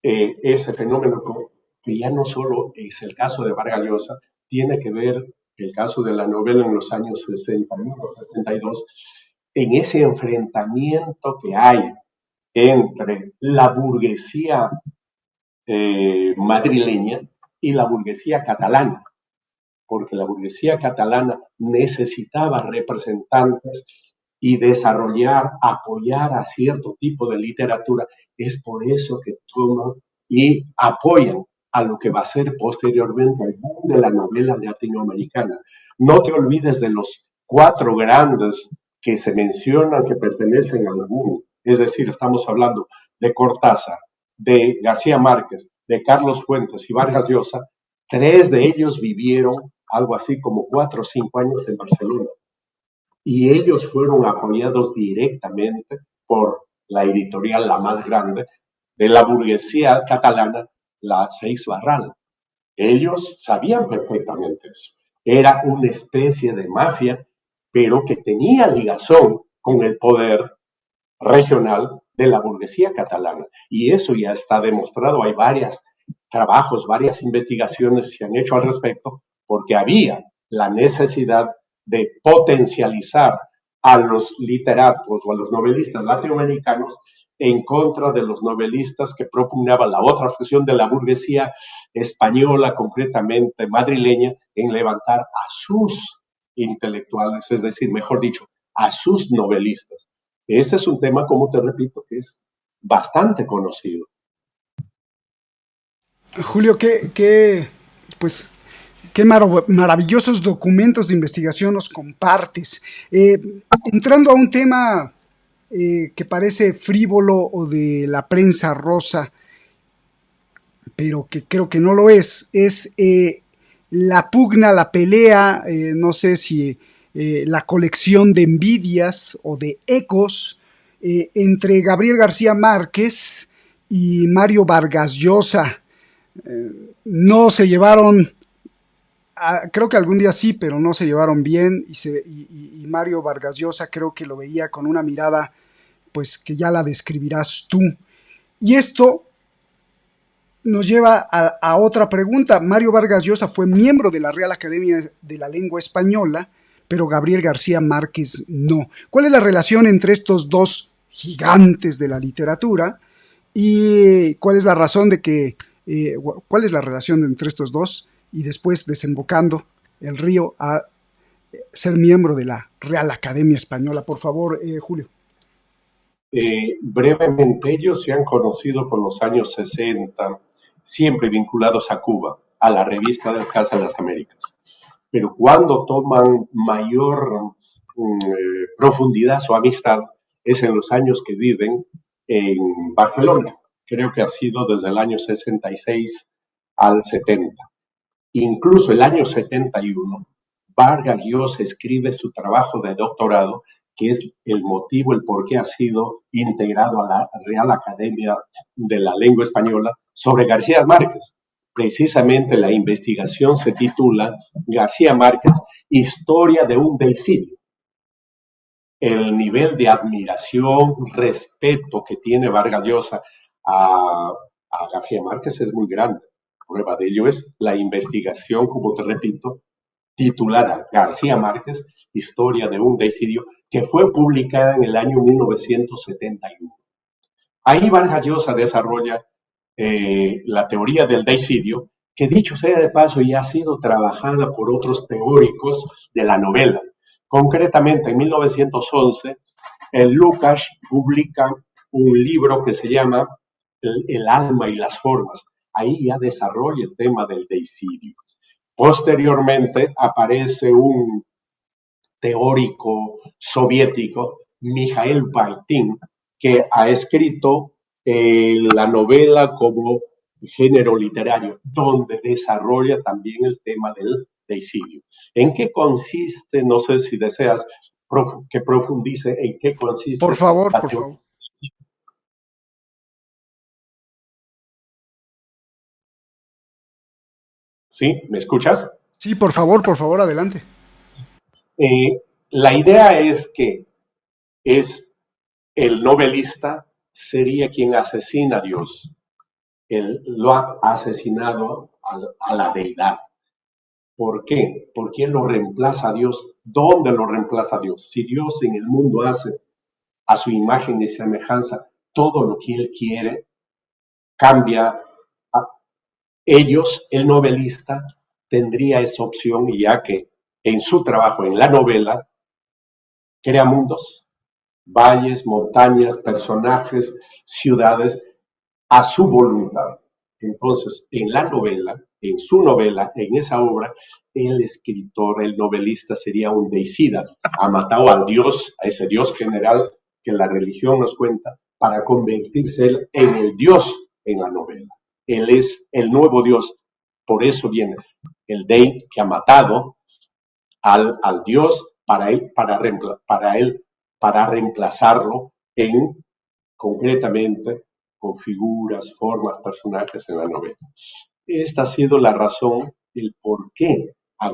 ese fenómeno que ya no solo es el caso de Vargas Llosa, tiene que ver el caso de la novela en los años 61, 62, en ese enfrentamiento que hay entre la burguesía madrileña y la burguesía catalana, porque la burguesía catalana necesitaba representantes y desarrollar, apoyar a cierto tipo de literatura. Es por eso que toman y apoyan a lo que va a ser posteriormente el boom de la novela latinoamericana. No te olvides de los 4 grandes que se mencionan que pertenecen al boom. Es decir, estamos hablando de Cortázar, de García Márquez, de Carlos Fuentes y Vargas Llosa. 3 de ellos vivieron algo así como 4 o 5 años en Barcelona. Y ellos fueron apoyados directamente por la editorial, la más grande, de la burguesía catalana, la Seix Barral. Ellos sabían perfectamente eso. Era una especie de mafia, pero que tenía ligazón con el poder regional de la burguesía catalana. Y eso ya está demostrado. Hay varios trabajos, varias investigaciones que se han hecho al respecto, porque había la necesidad de potencializar a los literatos o a los novelistas latinoamericanos en contra de los novelistas que propugnaban la otra fracción de la burguesía española, concretamente madrileña, en levantar a sus intelectuales, es decir, mejor dicho, a sus novelistas. Este es un tema, como te repito, que es bastante conocido.
Julio, qué maravillosos documentos de investigación nos compartes. Entrando a un tema que parece frívolo o de la prensa rosa, pero que creo que no lo es la pugna, la pelea, no sé si la colección de envidias o de ecos entre Gabriel García Márquez y Mario Vargas Llosa. No se llevaron, creo que algún día sí, pero no se llevaron bien, y Mario Vargas Llosa creo que lo veía con una mirada pues que ya la describirás tú. Y esto nos lleva a otra pregunta. Mario Vargas Llosa fue miembro de la Real Academia de la Lengua Española, pero Gabriel García Márquez no. ¿Cuál es la relación entre estos dos gigantes de la literatura? ¿Y cuál es la razón cuál es la relación entre estos dos? Y después desembocando el río a ser miembro de la Real Academia Española. Por favor, Julio.
Brevemente, ellos se han conocido por los años 60, siempre vinculados a Cuba, a la revista del Casa de las Américas. Pero cuando toman mayor profundidad su amistad es en los años que viven en Barcelona. Creo que ha sido desde el año 66 al 70. Incluso el año 71, Vargas Llosa escribe su trabajo de doctorado, que es el motivo, el por qué ha sido integrado a la Real Academia de la Lengua Española, sobre García Márquez. Precisamente la investigación se titula García Márquez, Historia de un deicidio. El nivel de admiración, respeto que tiene Vargas Llosa a García Márquez es muy grande. Prueba de ello es la investigación, como te repito, titulada García Márquez, Historia de un deicidio, que fue publicada en el año 1971. Ahí Vargas Llosa desarrolla la teoría del deicidio, que dicho sea de paso ya ha sido trabajada por otros teóricos de la novela. Concretamente, en 1911, el Lukács publica un libro que se llama El alma y las formas. Ahí ya desarrolla el tema del deicidio. Posteriormente aparece un teórico soviético, Mikhail Bakhtin, que ha escrito la novela como género literario, donde desarrolla también el tema del deicidio. ¿En qué consiste? No sé si deseas que profundice en qué consiste.
Por favor, por favor.
¿Sí? ¿Me escuchas?
Sí, por favor, adelante.
La idea es que es el novelista sería quien asesina a Dios. Él lo ha asesinado a la deidad. ¿Por qué? Porque él lo reemplaza a Dios. ¿Dónde lo reemplaza a Dios? Si Dios en el mundo hace a su imagen y semejanza todo lo que él quiere, cambia. Ellos, el novelista, tendría esa opción, ya que en su trabajo, en la novela, crea mundos, valles, montañas, personajes, ciudades, a su voluntad. Entonces, en la novela, en su novela, en esa obra, el escritor, el novelista sería un deicida. Ha matado al Dios, a ese Dios general que la religión nos cuenta, para convertirse él en el Dios en la novela. Él es el nuevo Dios. Por eso viene el Dei que ha matado al Dios para reemplazarlo concretamente con figuras, formas, personajes en la novela. Esta ha sido la razón del por qué a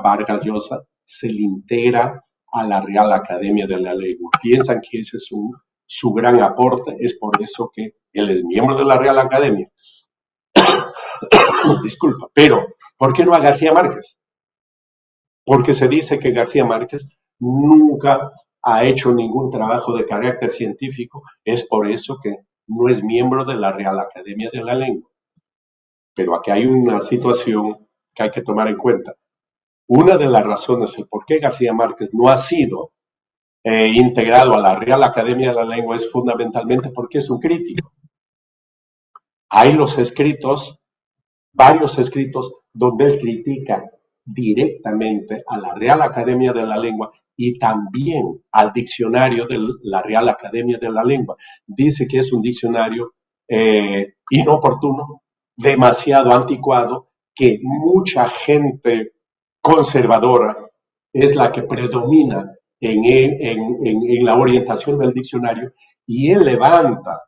Vargas Llosa se le integra a la Real Academia de la Lengua. Piensan que ese es su gran aporte, es por eso que él es miembro de la Real Academia. Disculpa, pero ¿por qué no a García Márquez? Porque se dice que García Márquez nunca ha hecho ningún trabajo de carácter científico, es por eso que no es miembro de la Real Academia de la Lengua. Pero aquí hay una situación que hay que tomar en cuenta. Una de las razones del por qué García Márquez no ha sido integrado a la Real Academia de la Lengua es fundamentalmente porque es un crítico. Hay los escritos, varios escritos, donde él critica directamente a la Real Academia de la Lengua y también al diccionario de la Real Academia de la Lengua. Dice que es un diccionario inoportuno, demasiado anticuado, que mucha gente conservadora es la que predomina en la orientación del diccionario, y él levanta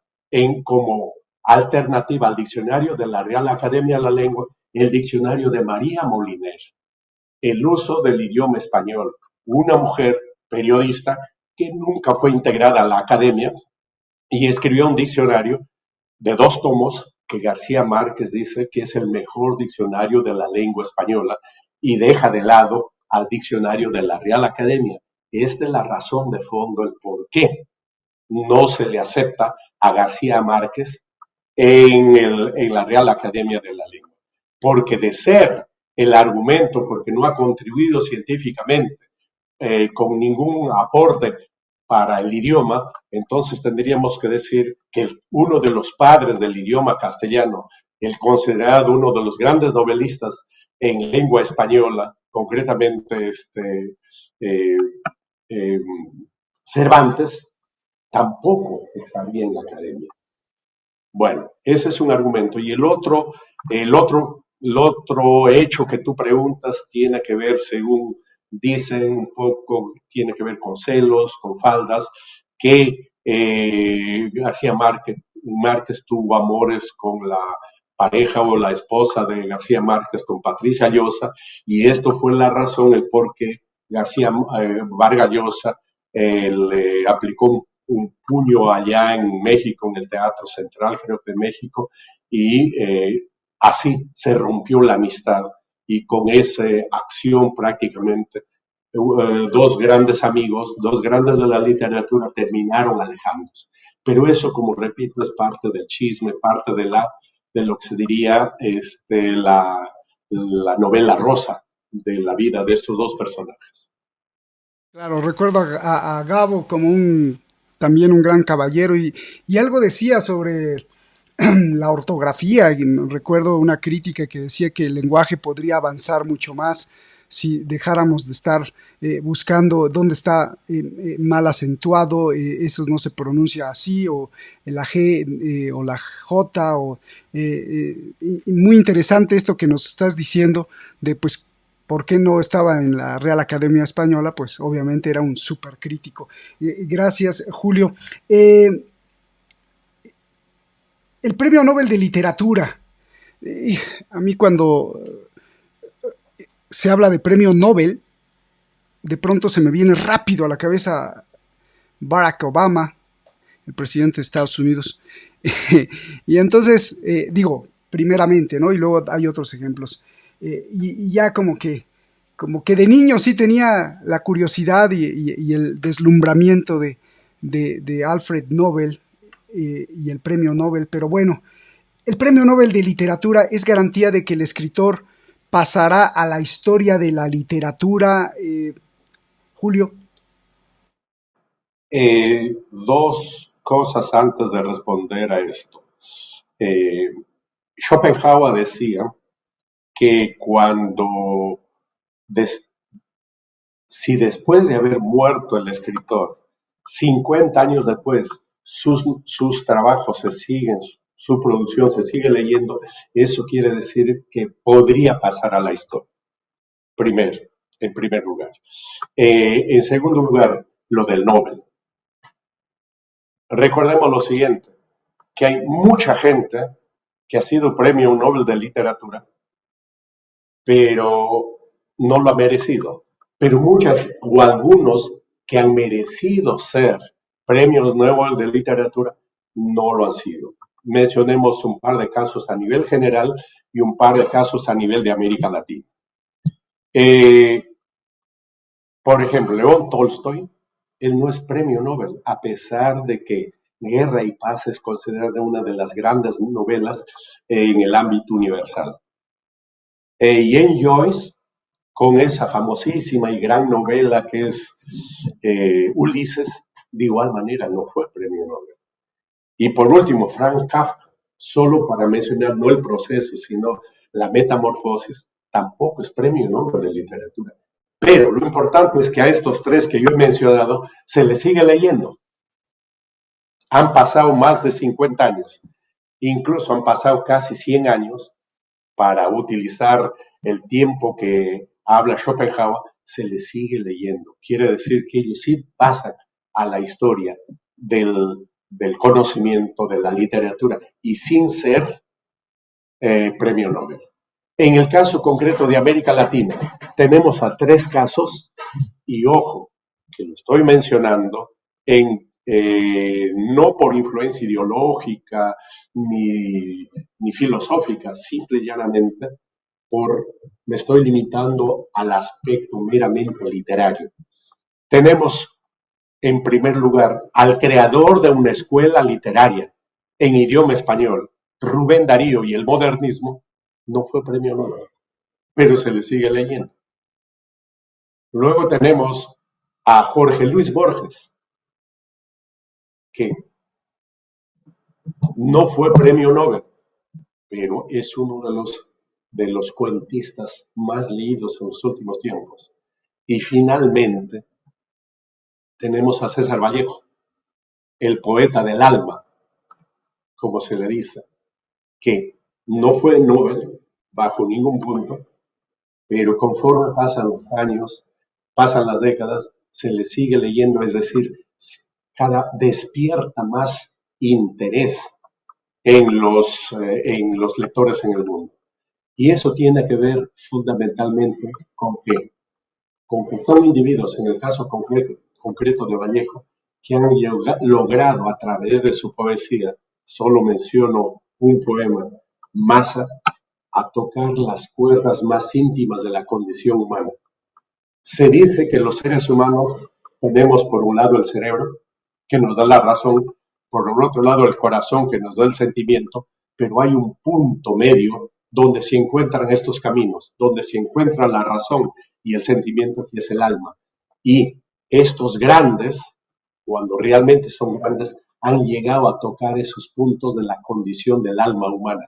como alternativa al diccionario de la Real Academia de la Lengua el diccionario de María Moliner, el uso del idioma español, una mujer periodista que nunca fue integrada a la academia y escribió un diccionario de 2 tomos que García Márquez dice que es el mejor diccionario de la lengua española, y deja de lado al diccionario de la Real Academia. Esta es la razón de fondo, el por qué no se le acepta a García Márquez en la Real Academia de la Lengua. Porque de ser el argumento, porque no ha contribuido científicamente con ningún aporte para el idioma, entonces tendríamos que decir que uno de los padres del idioma castellano, el considerado uno de los grandes novelistas en lengua española, concretamente Cervantes, tampoco estaría en la academia. Bueno, ese es un argumento. Y el otro hecho que tú preguntas tiene que ver, según dicen un poco, tiene que ver con celos, con faldas, que García Márquez tuvo amores con la pareja o la esposa de García Márquez, con Patricia Llosa, y esto fue la razón, el por qué Vargas Llosa le aplicó un puño allá en México, en el Teatro Central, creo que de México, y así se rompió la amistad, y con esa acción prácticamente 2 grandes amigos, 2 grandes de la literatura terminaron alejándose. Pero eso, como repito, es parte del chisme, parte de la de lo que se diría la novela rosa de la vida de estos dos personajes.
Claro, recuerdo a Gabo como también un gran caballero y algo decía sobre la ortografía. Y recuerdo una crítica que decía que el lenguaje podría avanzar mucho más si dejáramos de estar buscando dónde está mal acentuado, eso no se pronuncia así, o la G o la J, y muy interesante esto que nos estás diciendo de pues por qué no estaba en la Real Academia Española, pues obviamente era un súper crítico. Gracias, Julio. El Premio Nobel de Literatura. A mí cuando se habla de Premio Nobel, de pronto se me viene rápido a la cabeza Barack Obama, el presidente de Estados Unidos. Y entonces, digo, primeramente, ¿no? Y luego hay otros ejemplos. Y ya como que de niño sí tenía la curiosidad y el deslumbramiento de Alfred Nobel y el Premio Nobel, pero bueno, el Premio Nobel de Literatura es garantía de que el escritor pasará a la historia de la literatura. Julio.
Dos cosas antes de responder a esto. Schopenhauer decía que si después de haber muerto el escritor, 50 años después, sus trabajos se siguen, su producción se sigue leyendo, eso quiere decir que podría pasar a la historia. En primer lugar. En segundo lugar, lo del Nobel. Recordemos lo siguiente, que hay mucha gente que ha sido premio Nobel de literatura, pero no lo ha merecido. Pero o algunos que han merecido ser premios Nobel de literatura no lo han sido. Mencionemos un par de casos a nivel general y un par de casos a nivel de América Latina. Por ejemplo, León Tolstoy, él no es premio Nobel, a pesar de que Guerra y Paz es considerada una de las grandes novelas en el ámbito universal. James Joyce, con esa famosísima y gran novela que es Ulises, de igual manera no fue premio Nobel. Y por último, Franz Kafka, solo para mencionar no el proceso, sino la metamorfosis, tampoco es premio Nobel de literatura. Pero lo importante es que a estos tres que yo he mencionado se les sigue leyendo. Han pasado más de 50 años, incluso han pasado casi 100 años para utilizar el tiempo que habla Schopenhauer, se les sigue leyendo. Quiere decir que ellos sí pasan a la historia del conocimiento, de la literatura, y sin ser premio Nobel. En el caso concreto de América Latina, tenemos a tres casos, y ojo, que lo estoy mencionando, no por influencia ideológica ni filosófica, simple y llanamente me estoy limitando al aspecto meramente literario. Tenemos, en primer lugar, al creador de una escuela literaria en idioma español, Rubén Darío, y el modernismo, no fue premio Nobel, pero se le sigue leyendo. Luego tenemos a Jorge Luis Borges, que no fue premio Nobel, pero es uno de los cuentistas más leídos en los últimos tiempos. Y finalmente tenemos a César Vallejo, el poeta del alma, como se le dice, que no fue Nobel bajo ningún punto, pero conforme pasan los años, pasan las décadas, se le sigue leyendo, es decir, despierta más interés en los lectores en el mundo. Y eso tiene que ver fundamentalmente con que son individuos, en el caso concreto de Vallejo, que han logrado a través de su poesía, solo menciono un poema, Masa, a tocar las cuerdas más íntimas de la condición humana. Se dice que los seres humanos tenemos por un lado el cerebro, que nos da la razón, por el otro lado el corazón, que nos da el sentimiento, pero hay un punto medio donde se encuentran estos caminos, donde se encuentra la razón y el sentimiento que es el alma. Y estos grandes, cuando realmente son grandes, han llegado a tocar esos puntos de la condición del alma humana.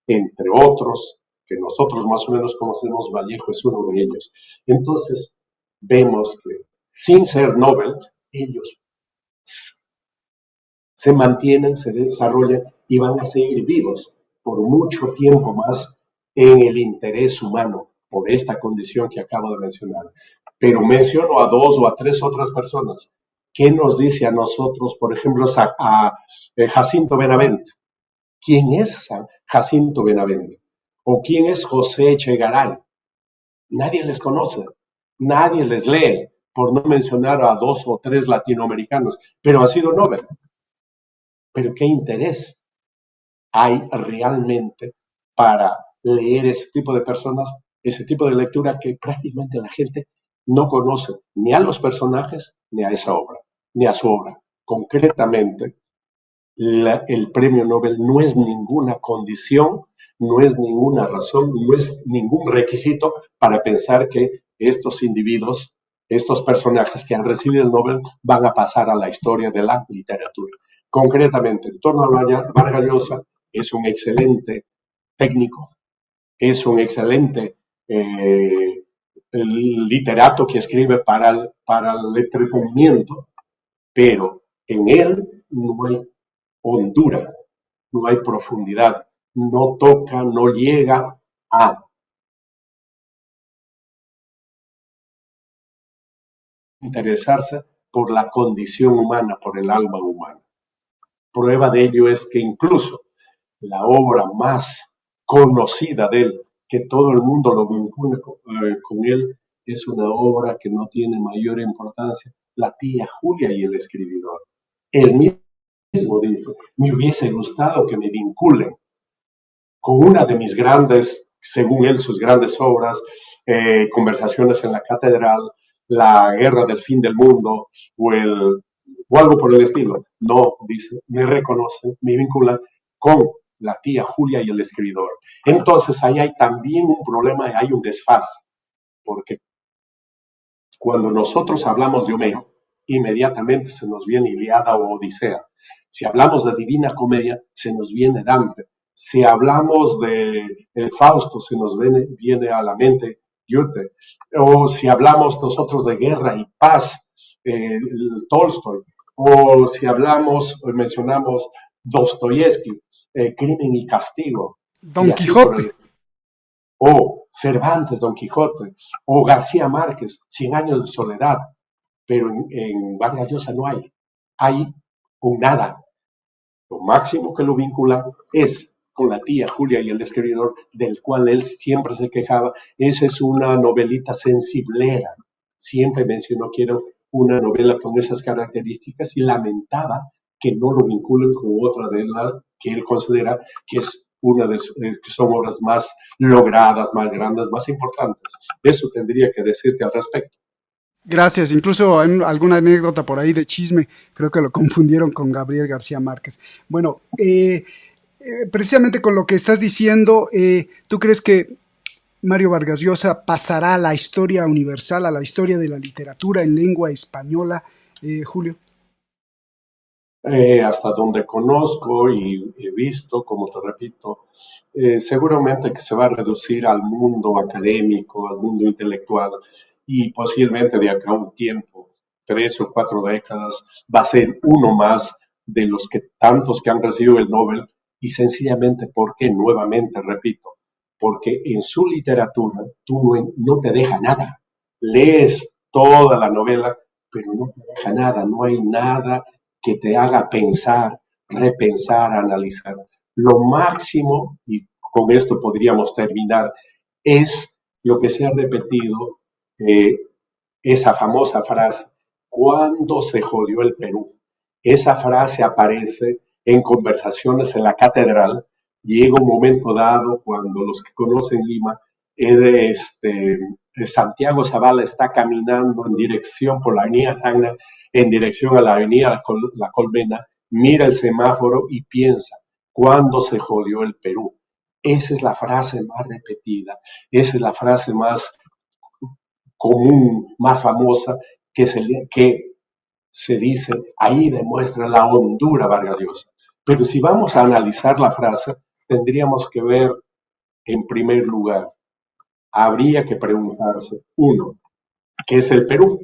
Entre otros, que nosotros más o menos conocemos, Vallejo es uno de ellos. Entonces, vemos que sin ser Nobel, ellos se mantienen, se desarrollan y van a seguir vivos por mucho tiempo más en el interés humano, por esta condición que acabo de mencionar. Pero menciono a 2 o a 3 otras personas. ¿Qué nos dice a nosotros, por ejemplo, a Jacinto Benavente? ¿Quién es Jacinto Benavente? ¿O quién es José Echegaray? Nadie les conoce, nadie les lee, por no mencionar a 2 o 3 latinoamericanos, pero han sido Nobel. Pero ¿qué interés hay realmente para leer ese tipo de personas, ese tipo de lectura que prácticamente la gente no conoce ni a los personajes ni a esa obra, ni a su obra? Concretamente, el premio Nobel no es ninguna condición, no es ninguna razón, no es ningún requisito para pensar que estos individuos, estos personajes que han recibido el Nobel van a pasar a la historia de la literatura. Concretamente, en torno a Vargas Llosa, es un excelente técnico, es un excelente literato que escribe para el entretenimiento, pero en él no hay hondura, no hay profundidad, no toca, no llega a interesarse por la condición humana, por el alma humana. Prueba de ello es que incluso la obra más conocida de él, que todo el mundo lo vincula con él, es una obra que no tiene mayor importancia, La tía Julia y el escribidor. Él mismo dice, me hubiese gustado que me vinculen con una de mis grandes, según él, sus grandes obras, Conversaciones en la Catedral, La Guerra del Fin del Mundo, o algo por el estilo. No, dice, me reconocen, me vinculan con La tía Julia y el escribidor. Entonces ahí hay también un problema, hay un desfase, porque cuando nosotros hablamos de Homero, inmediatamente se nos viene Ilíada o Odisea. Si hablamos de Divina Comedia, se nos viene Dante. Si hablamos de Fausto, se nos viene a la mente Goethe. O si hablamos nosotros de Guerra y Paz, Tolstoy. O si mencionamos Dostoyevsky, Crimen y Castigo.
Don Quijote.
O Cervantes, Don Quijote. O García Márquez, 100 años de soledad. Pero en Vargas Llosa no hay. Hay un nada. Lo máximo que lo vincula es con La tía Julia y el escribidor, del cual él siempre se quejaba. Esa es una novelita sensiblera. Siempre mencionó que era una novela con esas características y lamentaba que no lo vinculen con otra de las que él considera que es una de que son obras más logradas, más grandes, más importantes. Eso tendría que decirte al respecto.
Gracias. Incluso hay alguna anécdota por ahí de chisme. Creo que lo confundieron con Gabriel García Márquez. Bueno, precisamente con lo que estás diciendo, ¿tú crees que Mario Vargas Llosa pasará a la historia universal, a la historia de la literatura en lengua española, Julio?
Hasta donde conozco y he visto, como te repito, seguramente que se va a reducir al mundo académico, al mundo intelectual, y posiblemente de acá a un tiempo, 3 o 4 décadas, va a ser uno más de los tantos que han recibido el Nobel, y sencillamente porque, nuevamente repito, porque en su literatura tú no te deja nada. Lees toda la novela, pero no te deja nada, no hay nada que te haga pensar, repensar, analizar. Lo máximo, y con esto podríamos terminar, es lo que se ha repetido, esa famosa frase, ¿cuándo se jodió el Perú? Esa frase aparece en Conversaciones en la Catedral. Llega un momento dado cuando los que conocen Lima, Santiago Zavala está caminando en dirección por la avenida Tacna, en dirección a la avenida La Colmena, mira el semáforo y piensa, cuando se jodió el Perú. Esa es la frase más repetida, esa es la frase más común, más famosa que se dice, ahí demuestra la hondura Vargas Llosa. Pero si vamos a analizar la frase, tendríamos que ver, en primer lugar, habría que preguntarse, uno, ¿qué es el Perú?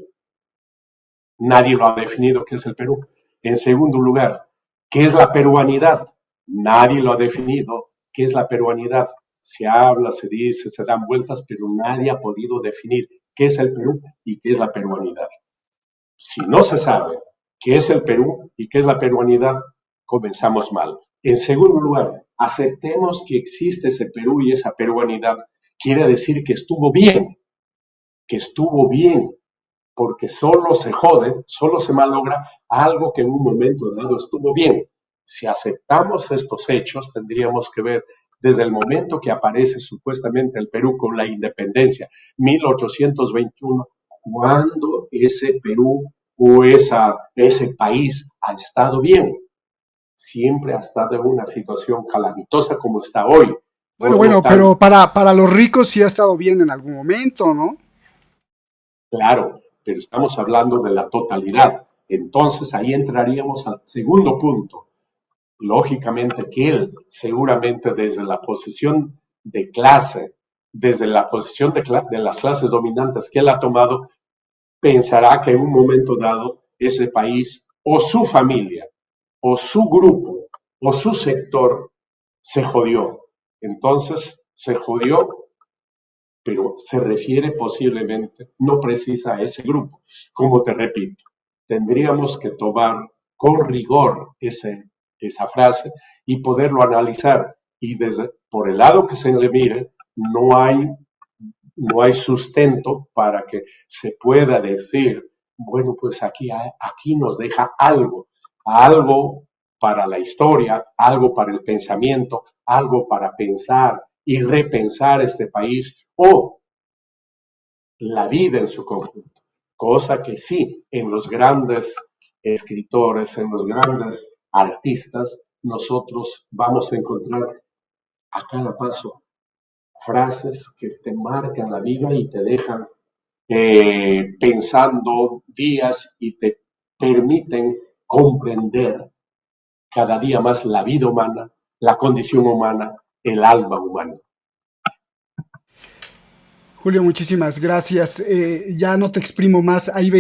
Nadie lo ha definido qué es el Perú. En segundo lugar, ¿qué es la peruanidad? Nadie lo ha definido qué es la peruanidad. Se habla, se dice, se dan vueltas, pero nadie ha podido definir qué es el Perú y qué es la peruanidad. Si no se sabe qué es el Perú y qué es la peruanidad, comenzamos mal. En segundo lugar, aceptemos que existe ese Perú y esa peruanidad. Quiere decir que estuvo bien, porque solo se jode, solo se malogra algo que en un momento dado estuvo bien. Si aceptamos estos hechos, tendríamos que ver desde el momento que aparece supuestamente el Perú con la independencia, 1821, cuando ese Perú o ese país ha estado bien. Siempre ha estado en una situación calamitosa como está hoy.
Bueno, pero para los ricos sí ha estado bien en algún momento, ¿no?
Claro, pero estamos hablando de la totalidad. Entonces ahí entraríamos al segundo punto. Lógicamente que él, seguramente desde la posición de clase, desde la posición de las clases dominantes que él ha tomado, pensará que en un momento dado ese país o su familia o su grupo o su sector se jodió. Entonces se jodió, pero se refiere posiblemente, no precisa a ese grupo. Como te repito, tendríamos que tomar con rigor esa frase y poderlo analizar. Y por el lado que se le mire, no hay sustento para que se pueda decir, bueno, pues aquí nos deja algo para la historia, algo para el pensamiento, algo para pensar y repensar este país o la vida en su conjunto. Cosa que sí, en los grandes escritores, en los grandes artistas, nosotros vamos a encontrar a cada paso frases que te marcan la vida y te dejan pensando días y te permiten comprender cada día más la vida humana, la condición humana, el alma humana.
Julio, muchísimas gracias. Ya no te exprimo más. Ahí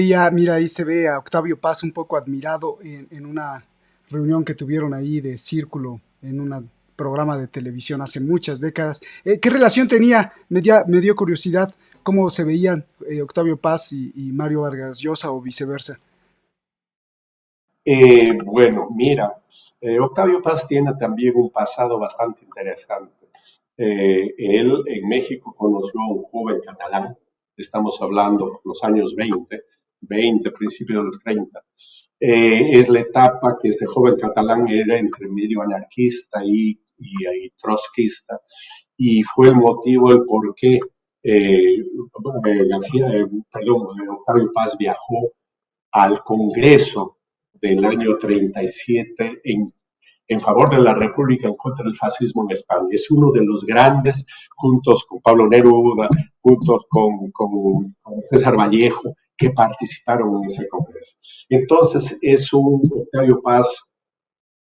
se ve a Octavio Paz un poco admirado en una reunión que tuvieron ahí de círculo en un programa de televisión hace muchas décadas. ¿Qué relación tenía? Me dio curiosidad cómo se veían Octavio Paz y Mario Vargas Llosa o viceversa.
Bueno, mira, Octavio Paz tiene también un pasado bastante interesante. Él en México conoció a un joven catalán, estamos hablando de los años 20, principios de los 30. Es la etapa que este joven catalán era entre medio anarquista y trotskista, y fue el motivo, el por qué Octavio Paz viajó al Congreso del año 37 en favor de la República en contra del fascismo en España. Es uno de los grandes, juntos con Pablo Neruda, juntos con César Vallejo, que participaron en ese congreso. Entonces es un Octavio Paz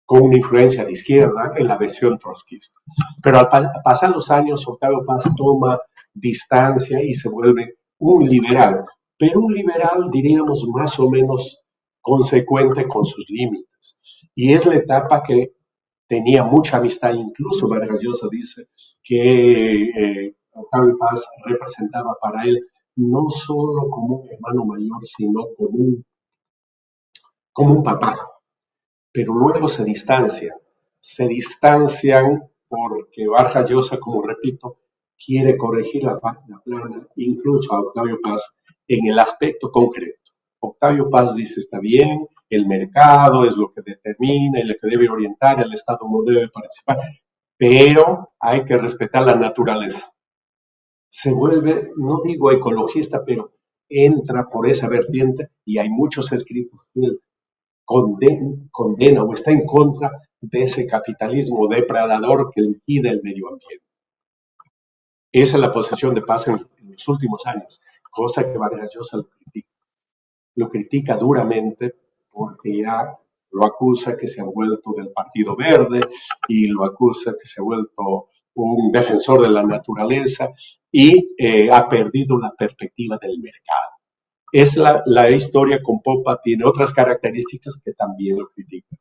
con una influencia de izquierda en la versión trotskista. Pero al pasar los años, Octavio Paz toma distancia y se vuelve un liberal, pero un liberal, diríamos, más o menos consecuente con sus límites. Y es la etapa que tenía mucha amistad, incluso Vargas Llosa dice que Octavio Paz representaba para él no solo como un hermano mayor, sino como un papá. Pero luego se distancian porque Vargas Llosa, como repito, quiere corregir la plana, incluso a Octavio Paz, en el aspecto concreto. Octavio Paz dice, está bien, el mercado es lo que determina y lo que debe orientar, el Estado no debe participar, pero hay que respetar la naturaleza. Se vuelve, no digo ecologista, pero entra por esa vertiente y hay muchos escritos que él condena o está en contra de ese capitalismo depredador que liquida el medio ambiente. Esa es la posición de Paz en los últimos años, cosa que Vargas Llosa lo critica duramente porque ya lo acusa que se ha vuelto del Partido Verde y lo acusa que se ha vuelto un defensor de la naturaleza y ha perdido la perspectiva del mercado. Es la historia con Popa tiene otras características que también lo critican.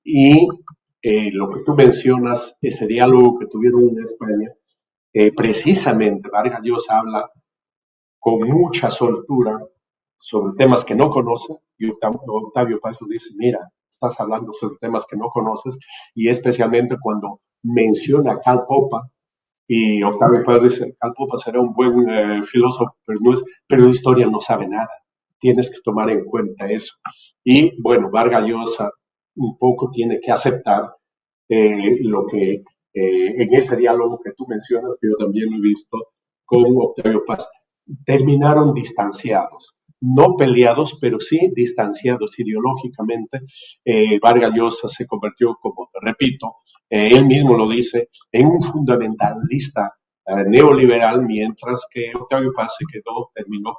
Y lo que tú mencionas, ese diálogo que tuvieron en España, precisamente Vargas Llosa habla con mucha soltura sobre temas que no conoce, y Octavio Paz dice, mira, estás hablando sobre temas que no conoces, y especialmente cuando menciona a Karl Popper, y Octavio Paz dice, Karl Popper será un buen filósofo, pero de historia no sabe nada, tienes que tomar en cuenta eso. Y bueno, Vargas Llosa un poco tiene que aceptar lo que en ese diálogo que tú mencionas, que yo también lo he visto con Octavio Paz, terminaron distanciados, no peleados, pero sí distanciados ideológicamente. Vargas Llosa se convirtió, como te repito, él mismo lo dice, en un fundamentalista neoliberal, mientras que Octavio Paz terminó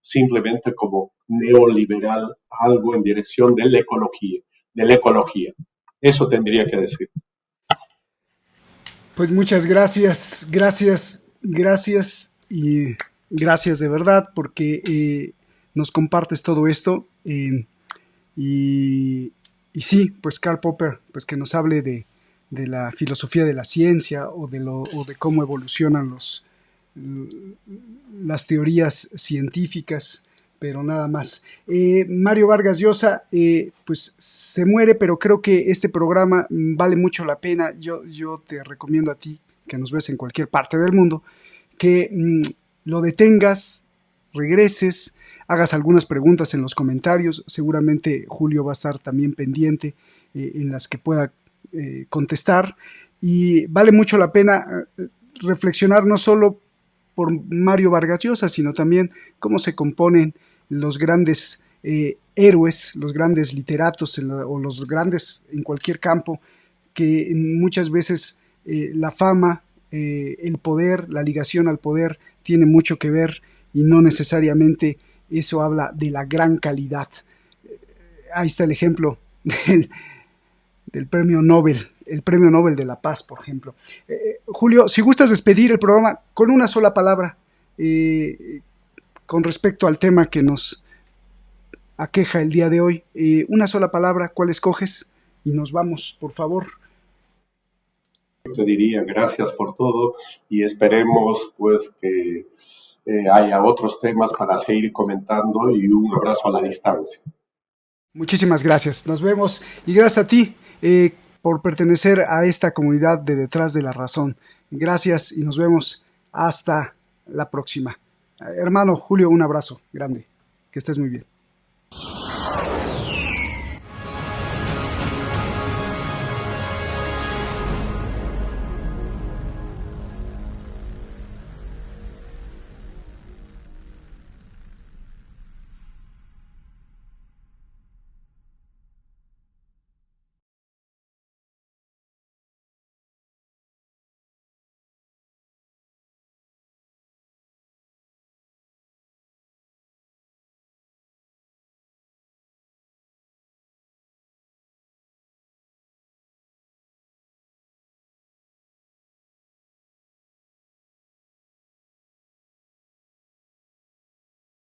simplemente como neoliberal, algo en dirección de la ecología. Eso tendría que decir.
Pues muchas gracias y gracias de verdad porque nos compartes todo esto y sí, pues Karl Popper, pues que nos hable de la filosofía de la ciencia o de cómo evolucionan las teorías científicas, pero nada más. Mario Vargas Llosa, pues se muere, pero creo que este programa vale mucho la pena. Yo te recomiendo a ti, que nos ves en cualquier parte del mundo, que lo detengas, regreses, hagas algunas preguntas en los comentarios. Seguramente Julio va a estar también pendiente en las que pueda contestar. Y vale mucho la pena reflexionar no solo por Mario Vargas Llosa, sino también cómo se componen los grandes héroes, los grandes literatos o los grandes en cualquier campo, que muchas veces la fama, el poder, la ligación al poder tiene mucho que ver y no necesariamente eso habla de la gran calidad. Ahí está el ejemplo del premio Nobel, el premio Nobel de la Paz, por ejemplo. Julio, si gustas despedir el programa con una sola palabra con respecto al tema que nos aqueja el día de hoy, una sola palabra, ¿cuál escoges? Y nos vamos, por favor.
Te diría gracias por todo y esperemos pues que haya otros temas para seguir comentando y un abrazo a la distancia.
Muchísimas gracias, nos vemos y gracias a ti por pertenecer a esta comunidad de Detrás de la Razón. Gracias y nos vemos hasta la próxima. Hermano Julio, un abrazo grande, que estés muy bien.